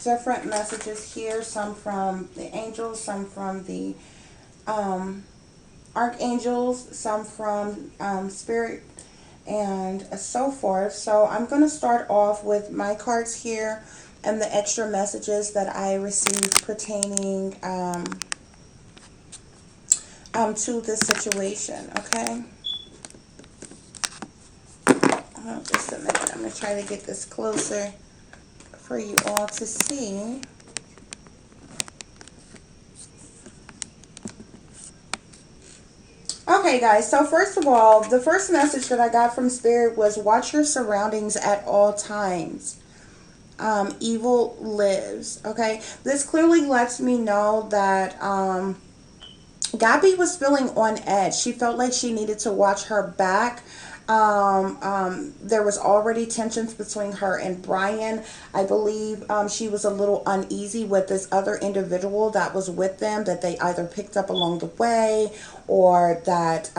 different messages here, some from the angels, some from the archangels, some from spirit, and so forth. So I'm going to start off with my cards here and the extra messages that I received pertaining to this situation, okay? Just a minute. I'm going to try to get this closer for you all to see. Okay, guys. So first of all, the first message that I got from Spirit was watch your surroundings at all times. Evil lives. Okay. This clearly lets me know that Gabby was feeling on edge. She felt like she needed to watch her back. There was already tensions between her and Brian. I believe she was a little uneasy with this other individual that was with them, that they either picked up along the way, or that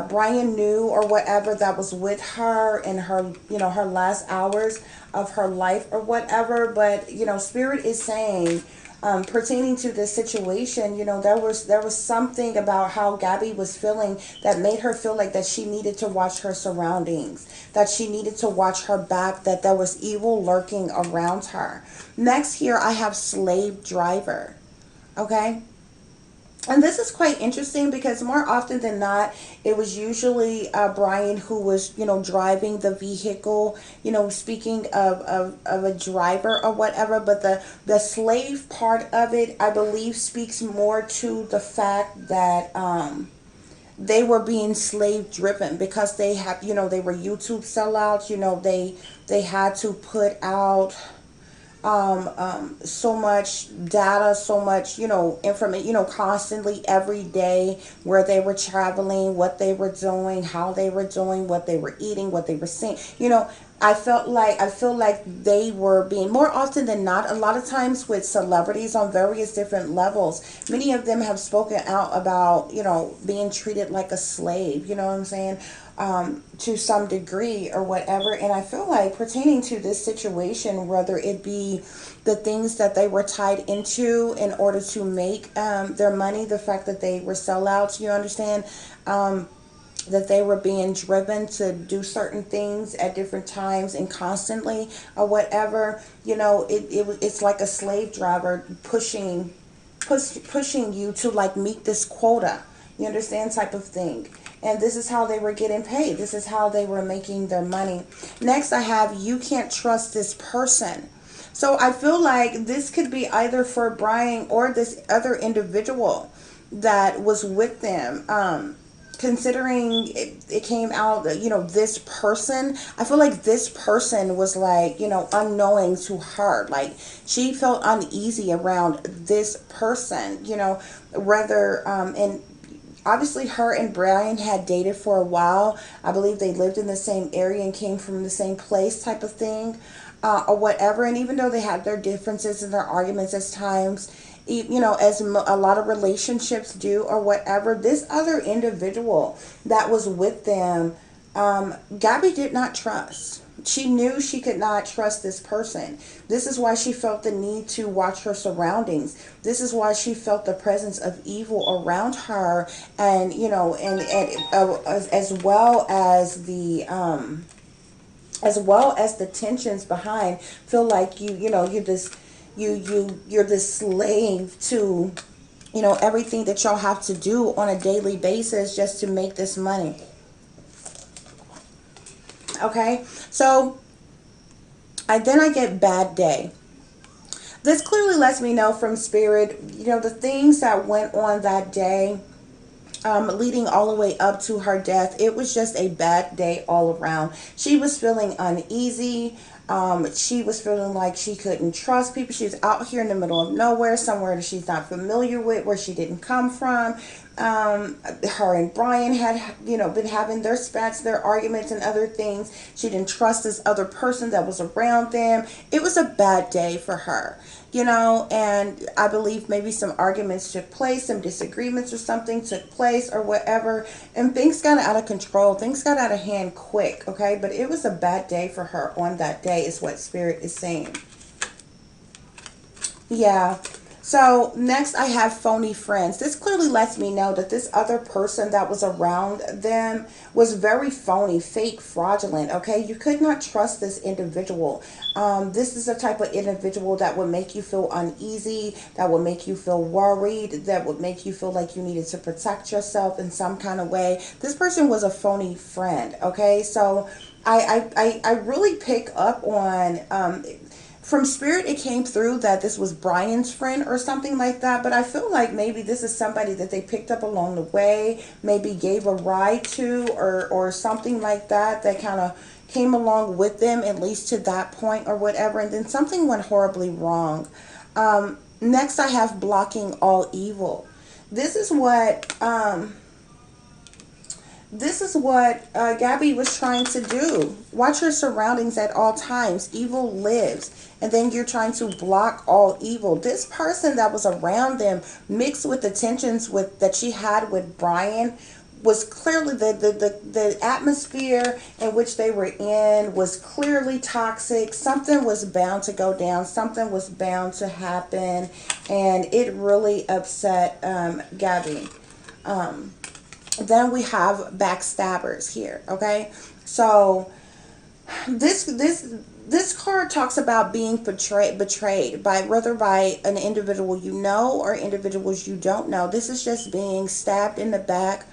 Brian knew, or whatever, that was with her in her, her last hours of her life or whatever. But Spirit is saying, pertaining to this situation, there was something about how Gabby was feeling that made her feel like that she needed to watch her surroundings, that she needed to watch her back, that there was evil lurking around her. Next here I have slave driver. Okay. And this is quite interesting because more often than not, it was usually Brian who was, driving the vehicle, speaking of a driver or whatever. But the slave part of it, I believe, speaks more to the fact that they were being slave driven, because they had, they were YouTube sellouts. They had to put out so much data, so much, information, constantly every day, where they were traveling, what they were doing, how they were doing, what they were eating, what they were seeing. I feel like they were being, more often than not, a lot of times with celebrities on various different levels, many of them have spoken out about, being treated like a slave, you know what I'm saying? To some degree or whatever. And I feel like pertaining to this situation, whether it be the things that they were tied into in order to make their money, the fact that they were sellouts, you understand, that they were being driven to do certain things at different times and constantly or whatever, it's like a slave driver pushing you to like meet this quota, you understand, type of thing. And this is how they were getting paid. This is how they were making their money. Next, I have, you can't trust this person. So I feel like this could be either for Brian or this other individual that was with them. Considering it came out that, this person, I feel like this person was like, unknowing to her. Like, she felt uneasy around this person, rather, and obviously her and Brian had dated for a while. I believe they lived in the same area and came from the same place, type of thing, or whatever. And even though they had their differences and their arguments at times, as a lot of relationships do or whatever, this other individual that was with them, Gabby did not trust. She knew she could not trust this person. This is why she felt the need to watch her surroundings. This is why she felt the presence of evil around her, and as well as the tensions behind. Feel like you're this slave to, everything that y'all have to do on a daily basis just to make this money. Okay, so I get bad day. This clearly lets me know from Spirit, the things that went on that day, leading all the way up to her death. It was just a bad day all around. She was feeling uneasy. She was feeling like she couldn't trust people. She was out here in the middle of nowhere, somewhere that she's not familiar with, where she didn't come from. Her and Brian had, been having their spats, their arguments and other things. She didn't trust this other person that was around them. It was a bad day for her, and I believe maybe some arguments took place, some disagreements or something took place or whatever, and things got out of control. Things got out of hand quick, okay? But it was a bad day for her on that day, is what Spirit is saying. Yeah. So next I have phony friends. This clearly lets me know that this other person that was around them was very phony, fake, fraudulent. Okay, you could not trust this individual. This is a type of individual that would make you feel uneasy, that would make you feel worried, that would make you feel like you needed to protect yourself in some kind of way. This person was a phony friend. Okay, so I really pick up on from Spirit, it came through that this was Brian's friend or something like that. But I feel like maybe this is somebody that they picked up along the way, maybe gave a ride to, or something like that, that kind of came along with them, at least to that point or whatever. And then something went horribly wrong. Next, I have blocking all evil. This is what This is what Gabby was trying to do. Watch your surroundings at all times. Evil lives. And then you're trying to block all evil. This person that was around them, mixed with the tensions that she had with Brian, was clearly the atmosphere in which they were in was clearly toxic. Something was bound to go down. Something was bound to happen. And it really upset Gabby. Then we have backstabbers here. Okay, so this card talks about being betrayed by whether by an individual you know or individuals you don't know. This is just being stabbed in the back,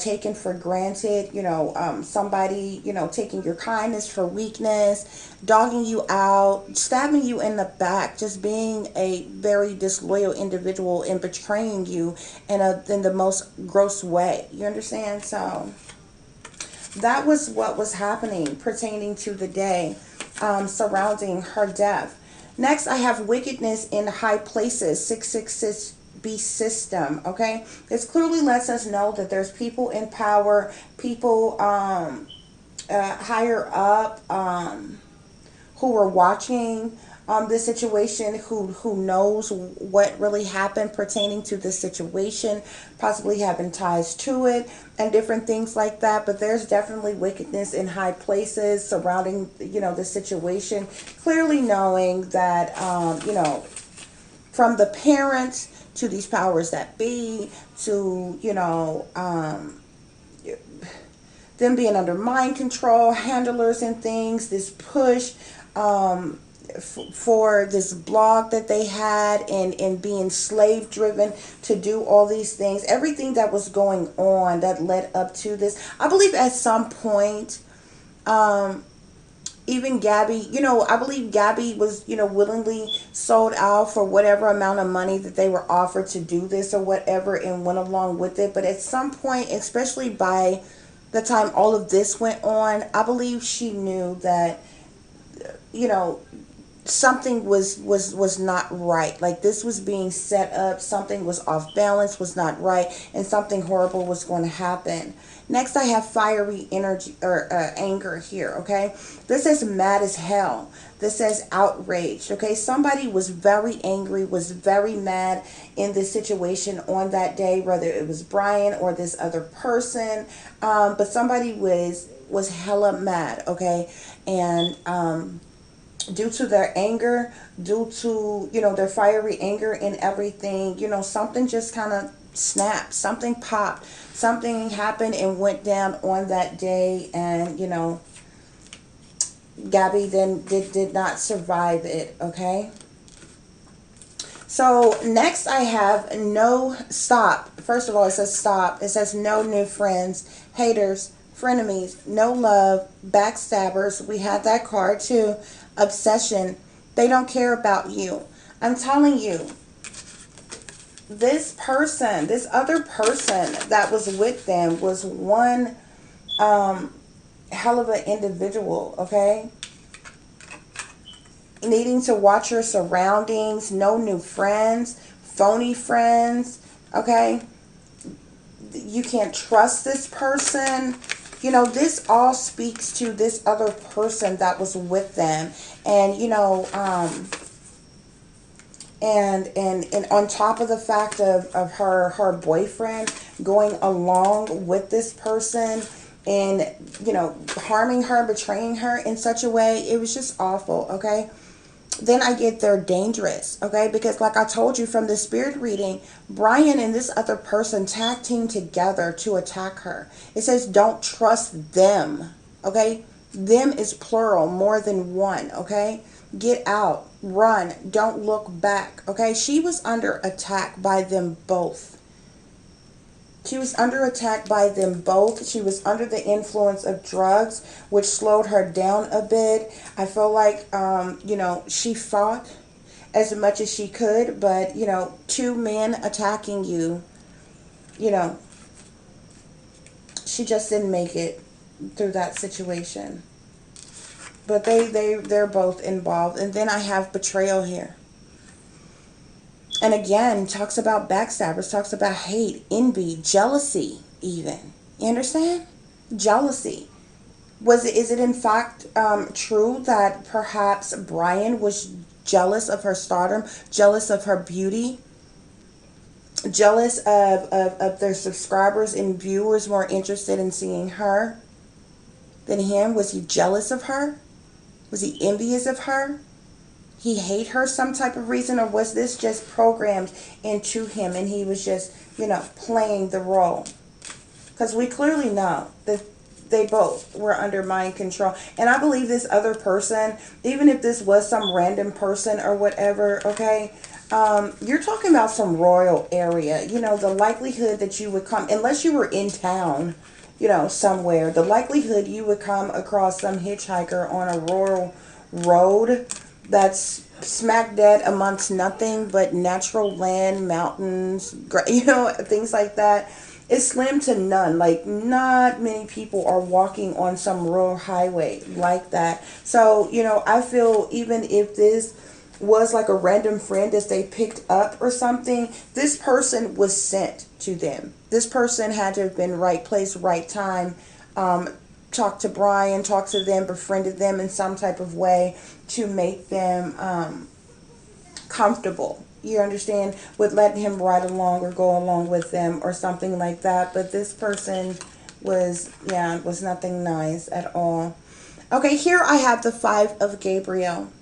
taken for granted. Somebody taking your kindness for weakness, dogging you out, stabbing you in the back, just being a very disloyal individual and betraying you in the most gross way. You understand? So that was what was happening pertaining to the day surrounding her death. Next, I have wickedness in high places, 666 beast system. Okay, this clearly lets us know that there's people in power, people higher up who are watching this situation, who knows what really happened pertaining to this situation, possibly having ties to it and different things like that. But there's definitely wickedness in high places surrounding the situation, clearly knowing that from the parents to these powers that be to them being under mind control, handlers and things, this push for this blog that they had and being slave driven to do all these things, everything that was going on that led up to this. I believe at some point, even Gabby, I believe Gabby was, willingly sold out for whatever amount of money that they were offered to do this or whatever and went along with it. But at some point, especially by the time all of this went on, I believe she knew that, something was not right. Like, this was being set up, something was off balance, was not right, and something horrible was going to happen. Next, I have fiery energy or anger here. Okay, this is mad as hell. This says outraged. Okay, somebody was very angry, was very mad in this situation on that day, whether it was Brian or this other person, but somebody was hella mad. Okay, and due to their anger, due to, their fiery anger and everything, something just kind of snapped, something popped, something happened and went down on that day. And, Gabby then did not survive it. Okay. So next I have stop. First of all, it says stop. It says no new friends, haters, frenemies, no love, backstabbers. We had that card too. Obsession. They don't care about you. I'm telling you, this other person that was with them was one hell of an individual. Okay, needing to watch your surroundings. No new friends, phony friends. Okay, you can't trust this person. This all speaks to this other person that was with them. And, and on top of the fact of her boyfriend going along with this person and, harming her, betraying her in such a way, it was just awful. Okay. Then I get they're dangerous, okay? Because like I told you from the spirit reading, Brian and this other person tag team together to attack her. It says don't trust them, okay? Them is plural, more than one, okay? Get out, run, don't look back, okay? She was under attack by them both. She was under attack by them both. She was under the influence of drugs, which slowed her down a bit. I feel like, she fought as much as she could, but, two men attacking you, she just didn't make it through that situation. But they're both involved. And then I have betrayal here. And again, talks about backstabbers, talks about hate, envy, jealousy even. You understand? Jealousy. Is it in fact true that perhaps Brian was jealous of her stardom, jealous of her beauty, jealous of their subscribers and viewers more interested in seeing her than him? Was he jealous of her? Was he envious of her? He hate her some type of reason, or was this just programmed into him and he was just, playing the role? Because we clearly know that they both were under mind control. And I believe this other person, even if this was some random person or whatever, okay, you're talking about some royal area. The likelihood that you would come, unless you were in town, somewhere, the likelihood you would come across some hitchhiker on a rural road that's smack dead amongst nothing but natural land, mountains, things like that. It's slim to none. Like, not many people are walking on some rural highway like that. So, I feel even if this was like a random friend that they picked up or something, this person was sent to them. This person had to have been right place, right time. Talked to Brian, talked to them, befriended them in some type of way to make them comfortable. You understand? With letting him ride along or go along with them or something like that. But this person was nothing nice at all. Okay, here I have the 5 of Gabriel.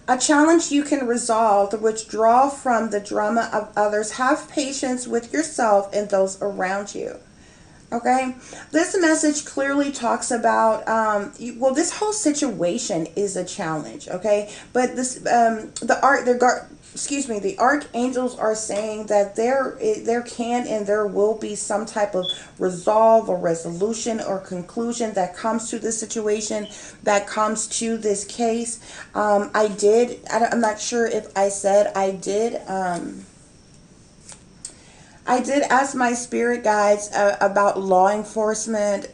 A challenge you can resolve to withdraw from the drama of others. Have patience with yourself and those around you. Okay, this message clearly talks about this whole situation is a challenge. Okay, but the archangels are saying that there can and there will be some type of resolve or resolution or conclusion that comes to this situation, that comes to this case. I'm not sure if I said I did. I did ask my spirit guides about law enforcement,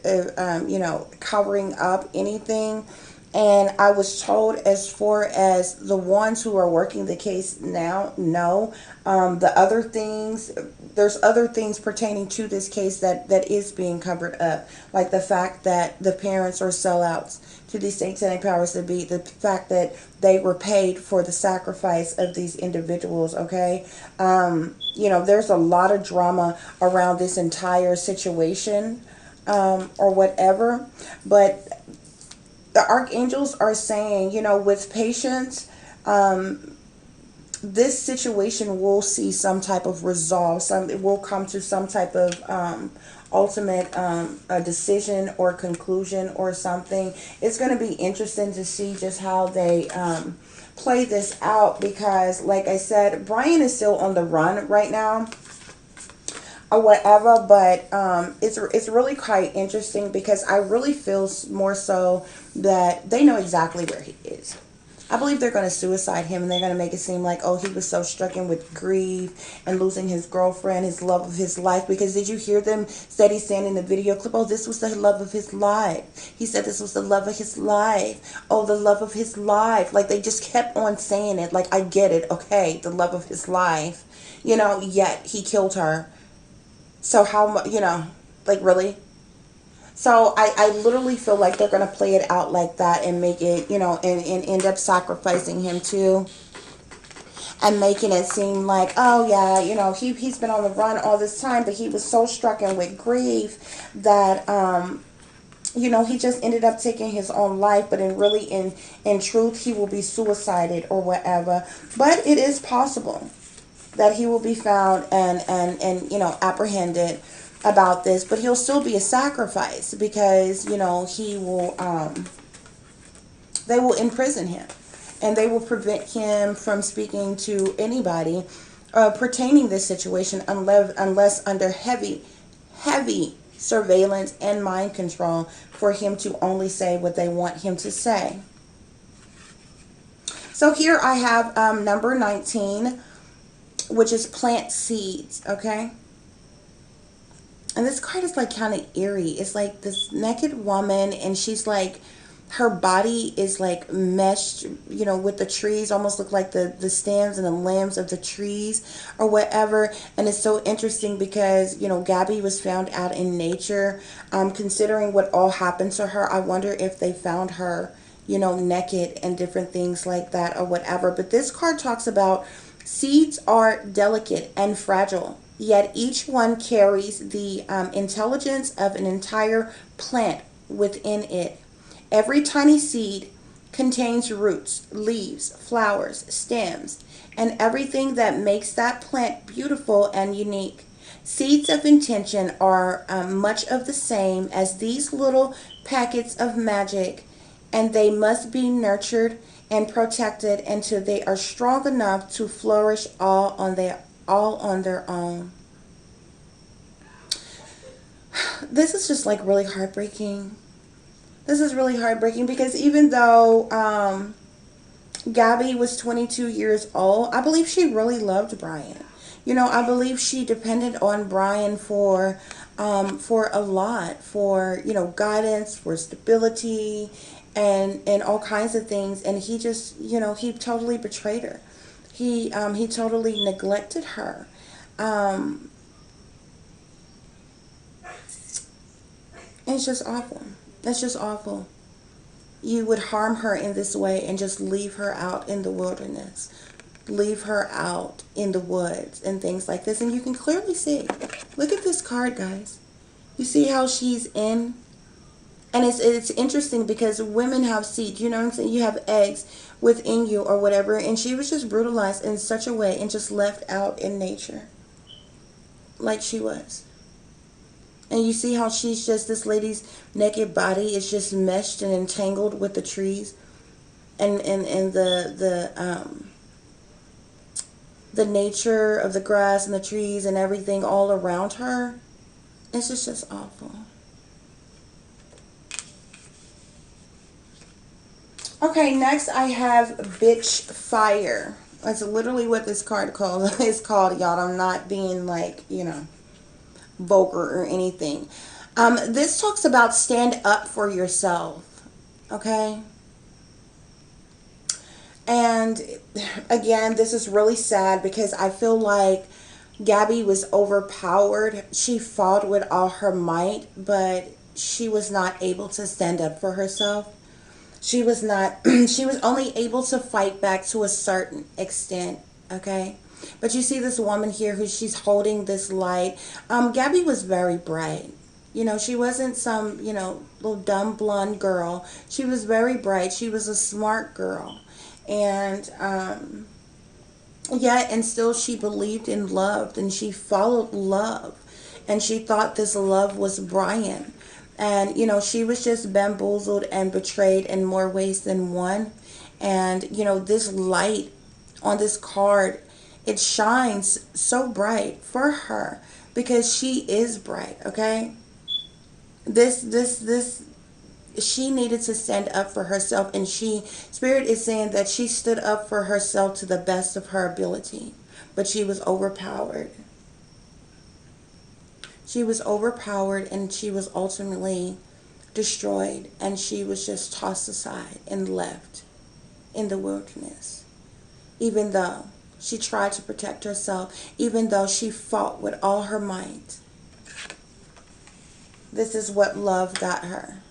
covering up anything. And I was told, as far as the ones who are working the case now, no. The other things, there's other things pertaining to this case that is being covered up. Like the fact that the parents are sellouts to these satanic powers that be. The fact that they were paid for the sacrifice of these individuals, okay? There's a lot of drama around this entire situation or whatever. But the archangels are saying, with patience, this situation will see some type of resolve. It will come to some type of ultimate a decision or conclusion or something. It's going to be interesting to see just how they play this out, because, like I said, Brian is still on the run right now or whatever, but it's really quite interesting, because I really feel more so that they know exactly where he is. I believe they're going to suicide him, and they're going to make it seem like, oh, he was so stricken with grief and losing his girlfriend, his love of his life. Because did you hear them steady saying in the video clip, oh, this was the love of his life. He said this was the love of his life. Oh, the love of his life. Like, they just kept on saying it. Like, I get it. Okay, the love of his life. Yet he killed her. So how much, like, really? So I literally feel like they're going to play it out like that and make it, and end up sacrificing him too. And making it seem like, oh yeah, he's been on the run all this time, but he was so stricken with grief that, he just ended up taking his own life. But in truth, he will be suicided or whatever. But it is possible that he will be found and apprehended about this, but he'll still be a sacrifice, because he will they will imprison him, and they will prevent him from speaking to anybody pertaining this situation, unless under heavy surveillance and mind control, for him to only say what they want him to say. So here I have number 19, which is plant seeds. Okay, and this card is like kind of eerie. It's like this naked woman, and she's like her body is like meshed, with the trees, almost look like the stems and the limbs of the trees or whatever. And it's so interesting because, Gabby was found out in nature. Considering what all happened to her, I wonder if they found her, naked and different things like that or whatever. But this card talks about seeds are delicate and fragile, yet each one carries the intelligence of an entire plant within it. Every tiny seed contains roots, leaves, flowers, stems, and everything that makes that plant beautiful and unique. Seeds of intention are much of the same as these little packets of magic, and they must be nurtured and protected until they are strong enough to flourish all on their own. This is just like really heartbreaking. This is really heartbreaking because even though Gabby was 22 years old, I believe she really loved Brian. I believe she depended on Brian for a lot, for guidance, for stability, and all kinds of things. And he just he totally betrayed her. He totally neglected her. It's just awful. That's just awful. You would harm her in this way and just leave her out in the wilderness. Leave her out in the woods and things like this. And you can clearly see. Look at this card, guys. You see how she's in? And it's interesting because women have seeds. You know what I'm saying? You have eggs within you or whatever. And she was just brutalized in such a way and just left out in nature. Like she was. And you see how she's just, this lady's naked body is just meshed and entangled with the trees and the nature of the grass and the trees and everything all around her. It's just awful. Okay, next I have Bitch Fire. That's literally what this card is called, y'all. I'm not being like, vulgar or anything. This talks about stand up for yourself. Okay? And again, this is really sad because I feel like Gabby was overpowered. She fought with all her might, but she was not able to stand up for herself. She was not, she was only able to fight back to a certain extent. Okay? But you see this woman here who she's holding this light. Gabby was very bright. She wasn't some, little dumb blonde girl. She was very bright. She was a smart girl. And yet and still she believed in love and she followed love. And she thought this love was Brian. And, she was just bamboozled and betrayed in more ways than one. And, this light on this card, it shines so bright for her because she is bright, okay? She needed to stand up for herself, and Spirit is saying that she stood up for herself to the best of her ability, but she was overpowered. She was overpowered and she was ultimately destroyed, and she was just tossed aside and left in the wilderness, even though she tried to protect herself, even though she fought with all her might. This is what love got her.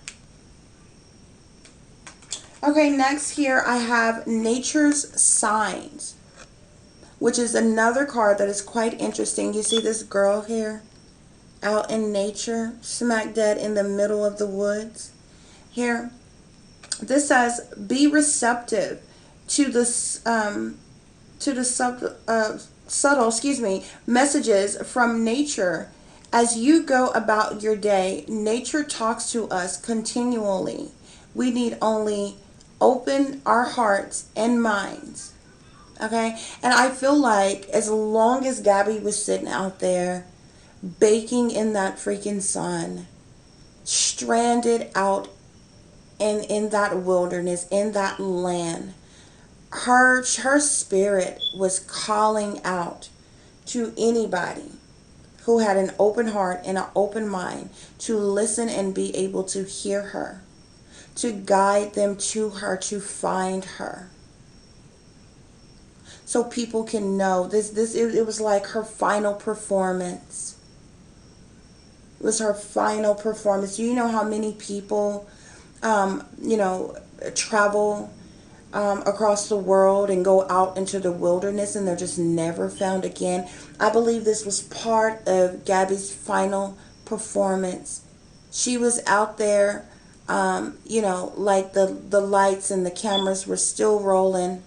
Okay, next here I have Nature's Signs, which is another card that is quite interesting. You see this girl here out in nature, smack dead in the middle of the woods. Here, this says, be receptive to the subtle messages from nature as you go about your day. Nature talks to us continually. We need only open our hearts and minds. Okay? And I feel like as long as Gabby was sitting out there baking in that freaking sun, stranded out in that wilderness, in that land, her spirit was calling out to anybody who had an open heart and an open mind to listen and be able to hear her, to guide them to her, to find her. So people can know it was like her final performance. It was her final performance. You know how many people, travel across the world and go out into the wilderness and they're just never found again. I believe this was part of Gabby's final performance. She was out there, like the lights and the cameras were still rolling,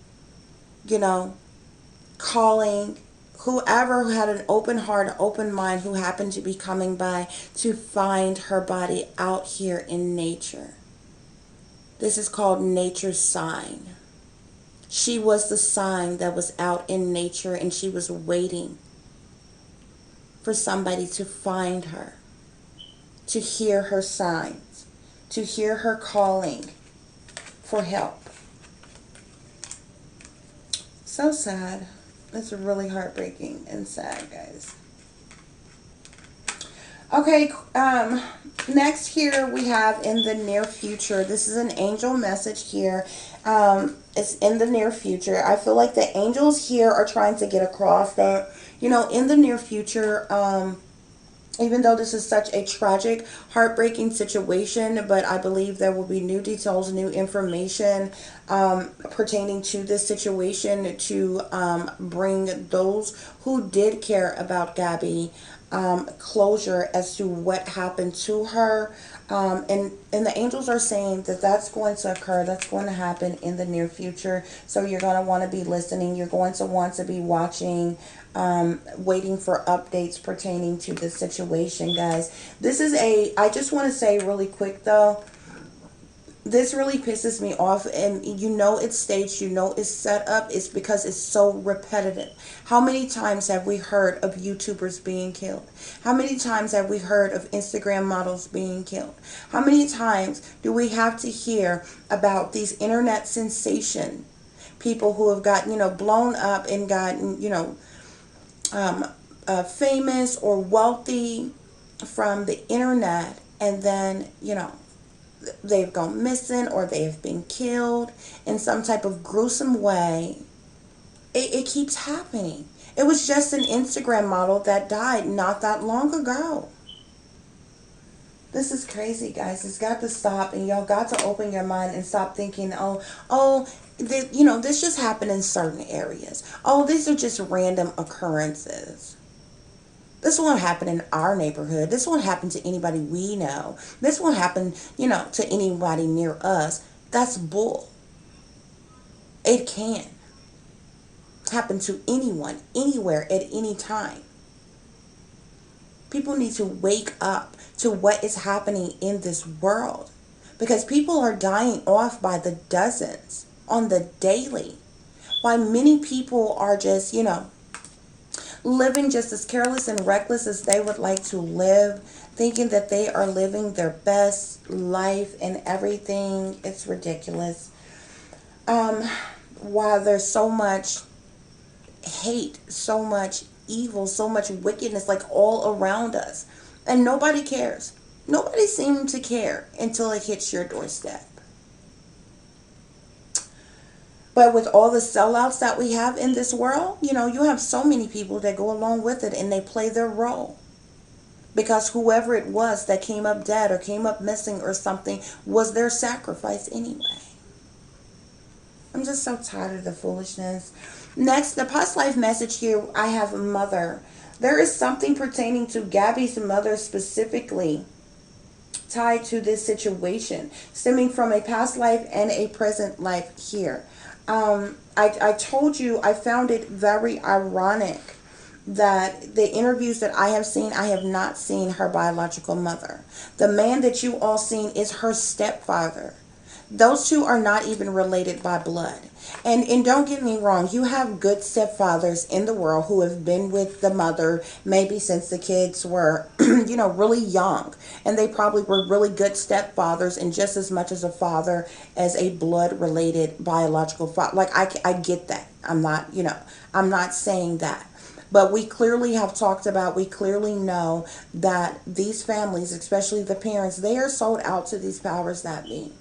calling whoever had an open heart, an open mind, who happened to be coming by to find her body out here in nature. This is called nature's sign. She was the sign that was out in nature, and she was waiting for somebody to find her, to hear her signs, to hear her calling for help. So sad. It's really heartbreaking and sad, guys. Okay, next here we have in the near future. This is an angel message here. It's in the near future. I feel like the angels here are trying to get across that, in the near future, even though this is such a tragic, heartbreaking situation, but I believe there will be new details, new information pertaining to this situation to bring those who did care about Gabby closure as to what happened to her. And the angels are saying that that's going to occur, that's going to happen in the near future. So you're going to want to be listening. You're going to want to be watching, waiting for updates pertaining to this situation, guys. I just want to say really quick though, this really pisses me off, and it's staged, it's set up. It's because it's so repetitive. How many times have we heard of YouTubers being killed? How many times have we heard of Instagram models being killed? How many times do we have to hear about these internet sensation people who have gotten, blown up and gotten, famous or wealthy from the internet, and then, they've gone missing or they have been killed in some type of gruesome way. It keeps happening. It was just an Instagram model that died not that long ago. This is crazy, guys. It's got to stop, and y'all got to open your mind and stop thinking, this just happened in certain areas. Oh, these are just random occurrences. This won't happen in our neighborhood. This won't happen to anybody we know. This won't happen, to anybody near us. That's bull. It can happen to anyone, anywhere, at any time. People need to wake up to what is happening in this world, because people are dying off by the dozens on the daily. Why many people are just, living just as careless and reckless as they would like to live, thinking that they are living their best life and everything. It's ridiculous. While there's so much hate, so much evil, so much wickedness, like all around us, and nobody cares. Nobody seems to care until it hits your doorstep. But with all the sellouts that we have in this world, you have so many people that go along with it and they play their role. Because whoever it was that came up dead or came up missing or something was their sacrifice anyway. I'm just so tired of the foolishness. Next, the past life message here, I have mother. There is something pertaining to Gabby's mother specifically tied to this situation, stemming from a past life and a present life here. I told you I found it very ironic that the interviews that I have seen, I have not seen her biological mother. The man that you all seen is her stepfather. Those two are not even related by blood. And don't get me wrong, you have good stepfathers in the world who have been with the mother maybe since the kids were, really young. And they probably were really good stepfathers and just as much as a father as a blood-related biological father. Like, I get that. I'm not saying that. But we clearly have talked about, we clearly know that these families, especially the parents, they are sold out to these powers that be.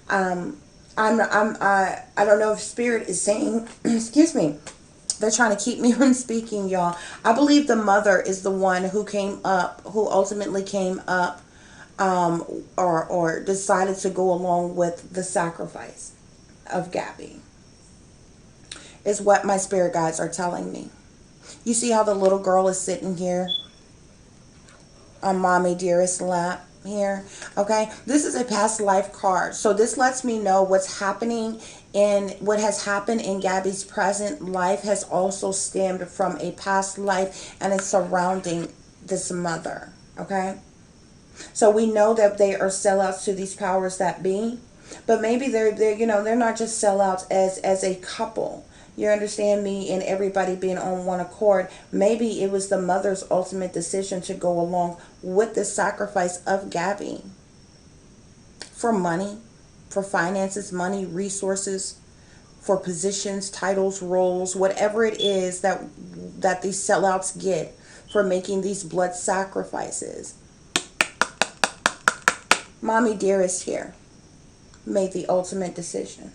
I don't know if Spirit is saying, excuse me, they're trying to keep me from speaking, y'all. I believe the mother is the one who came up, who ultimately came up, or decided to go along with the sacrifice of Gabby, is what my spirit guides are telling me. You see how the little girl is sitting here on Mommy Dearest lap here? Okay, this is a past life card, so this lets me know what's happening, and what has happened in Gabby's present life has also stemmed from a past life, and it's surrounding this mother. Okay, so we know that they are sellouts to these powers that be, but maybe they're they're not just sellouts as a couple. You understand me? And everybody being on one accord. Maybe it was the mother's ultimate decision to go along with the sacrifice of Gabby for money, for finances, money, resources, for positions, titles, roles, whatever it is that these sellouts get for making these blood sacrifices. Mommy Dearest here made the ultimate decision.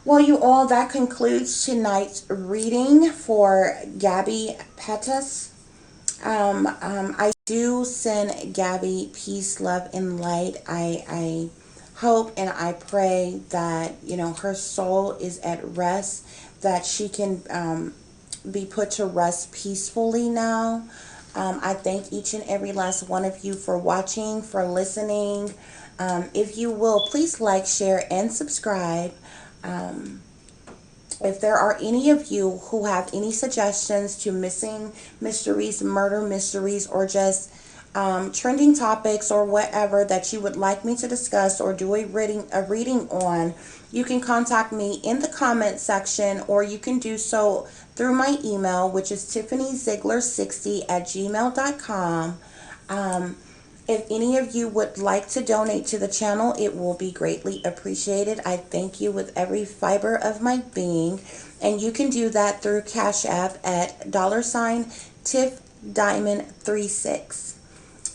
Well, you all, that concludes tonight's reading for Gabby PETITOS. I do send Gabby peace, love, and light. I hope and I pray that, her soul is at rest, that she can be put to rest peacefully now. I thank each and every last one of you for watching, for listening. If you will, please like, share, and subscribe. If there are any of you who have any suggestions to missing mysteries, murder mysteries, or just trending topics or whatever that you would like me to discuss or do a reading on, you can contact me in the comment section, or you can do so through my email, which is tiffanyziegler60@gmail.com. If any of you would like to donate to the channel, it will be greatly appreciated. I thank you with every fiber of my being. And you can do that through Cash App at $TiffDiamond36.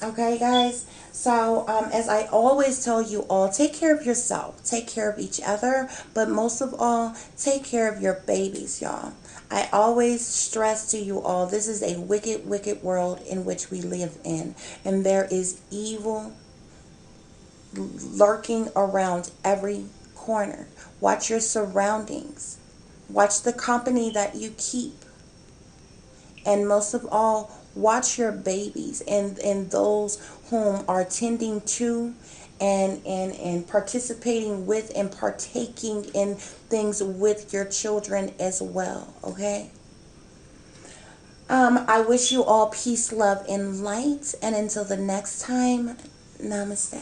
Okay, guys? So, as I always tell you all, take care of yourself. Take care of each other. But most of all, take care of your babies, y'all. I always stress to you all, this is a wicked, wicked world in which we live in. And there is evil lurking around every corner. Watch your surroundings. Watch the company that you keep. And most of all, watch your babies and those whom are tending to and participating with and partaking in things with your children as well. Okay? I wish you all peace, love, and light. And until the next time, namaste.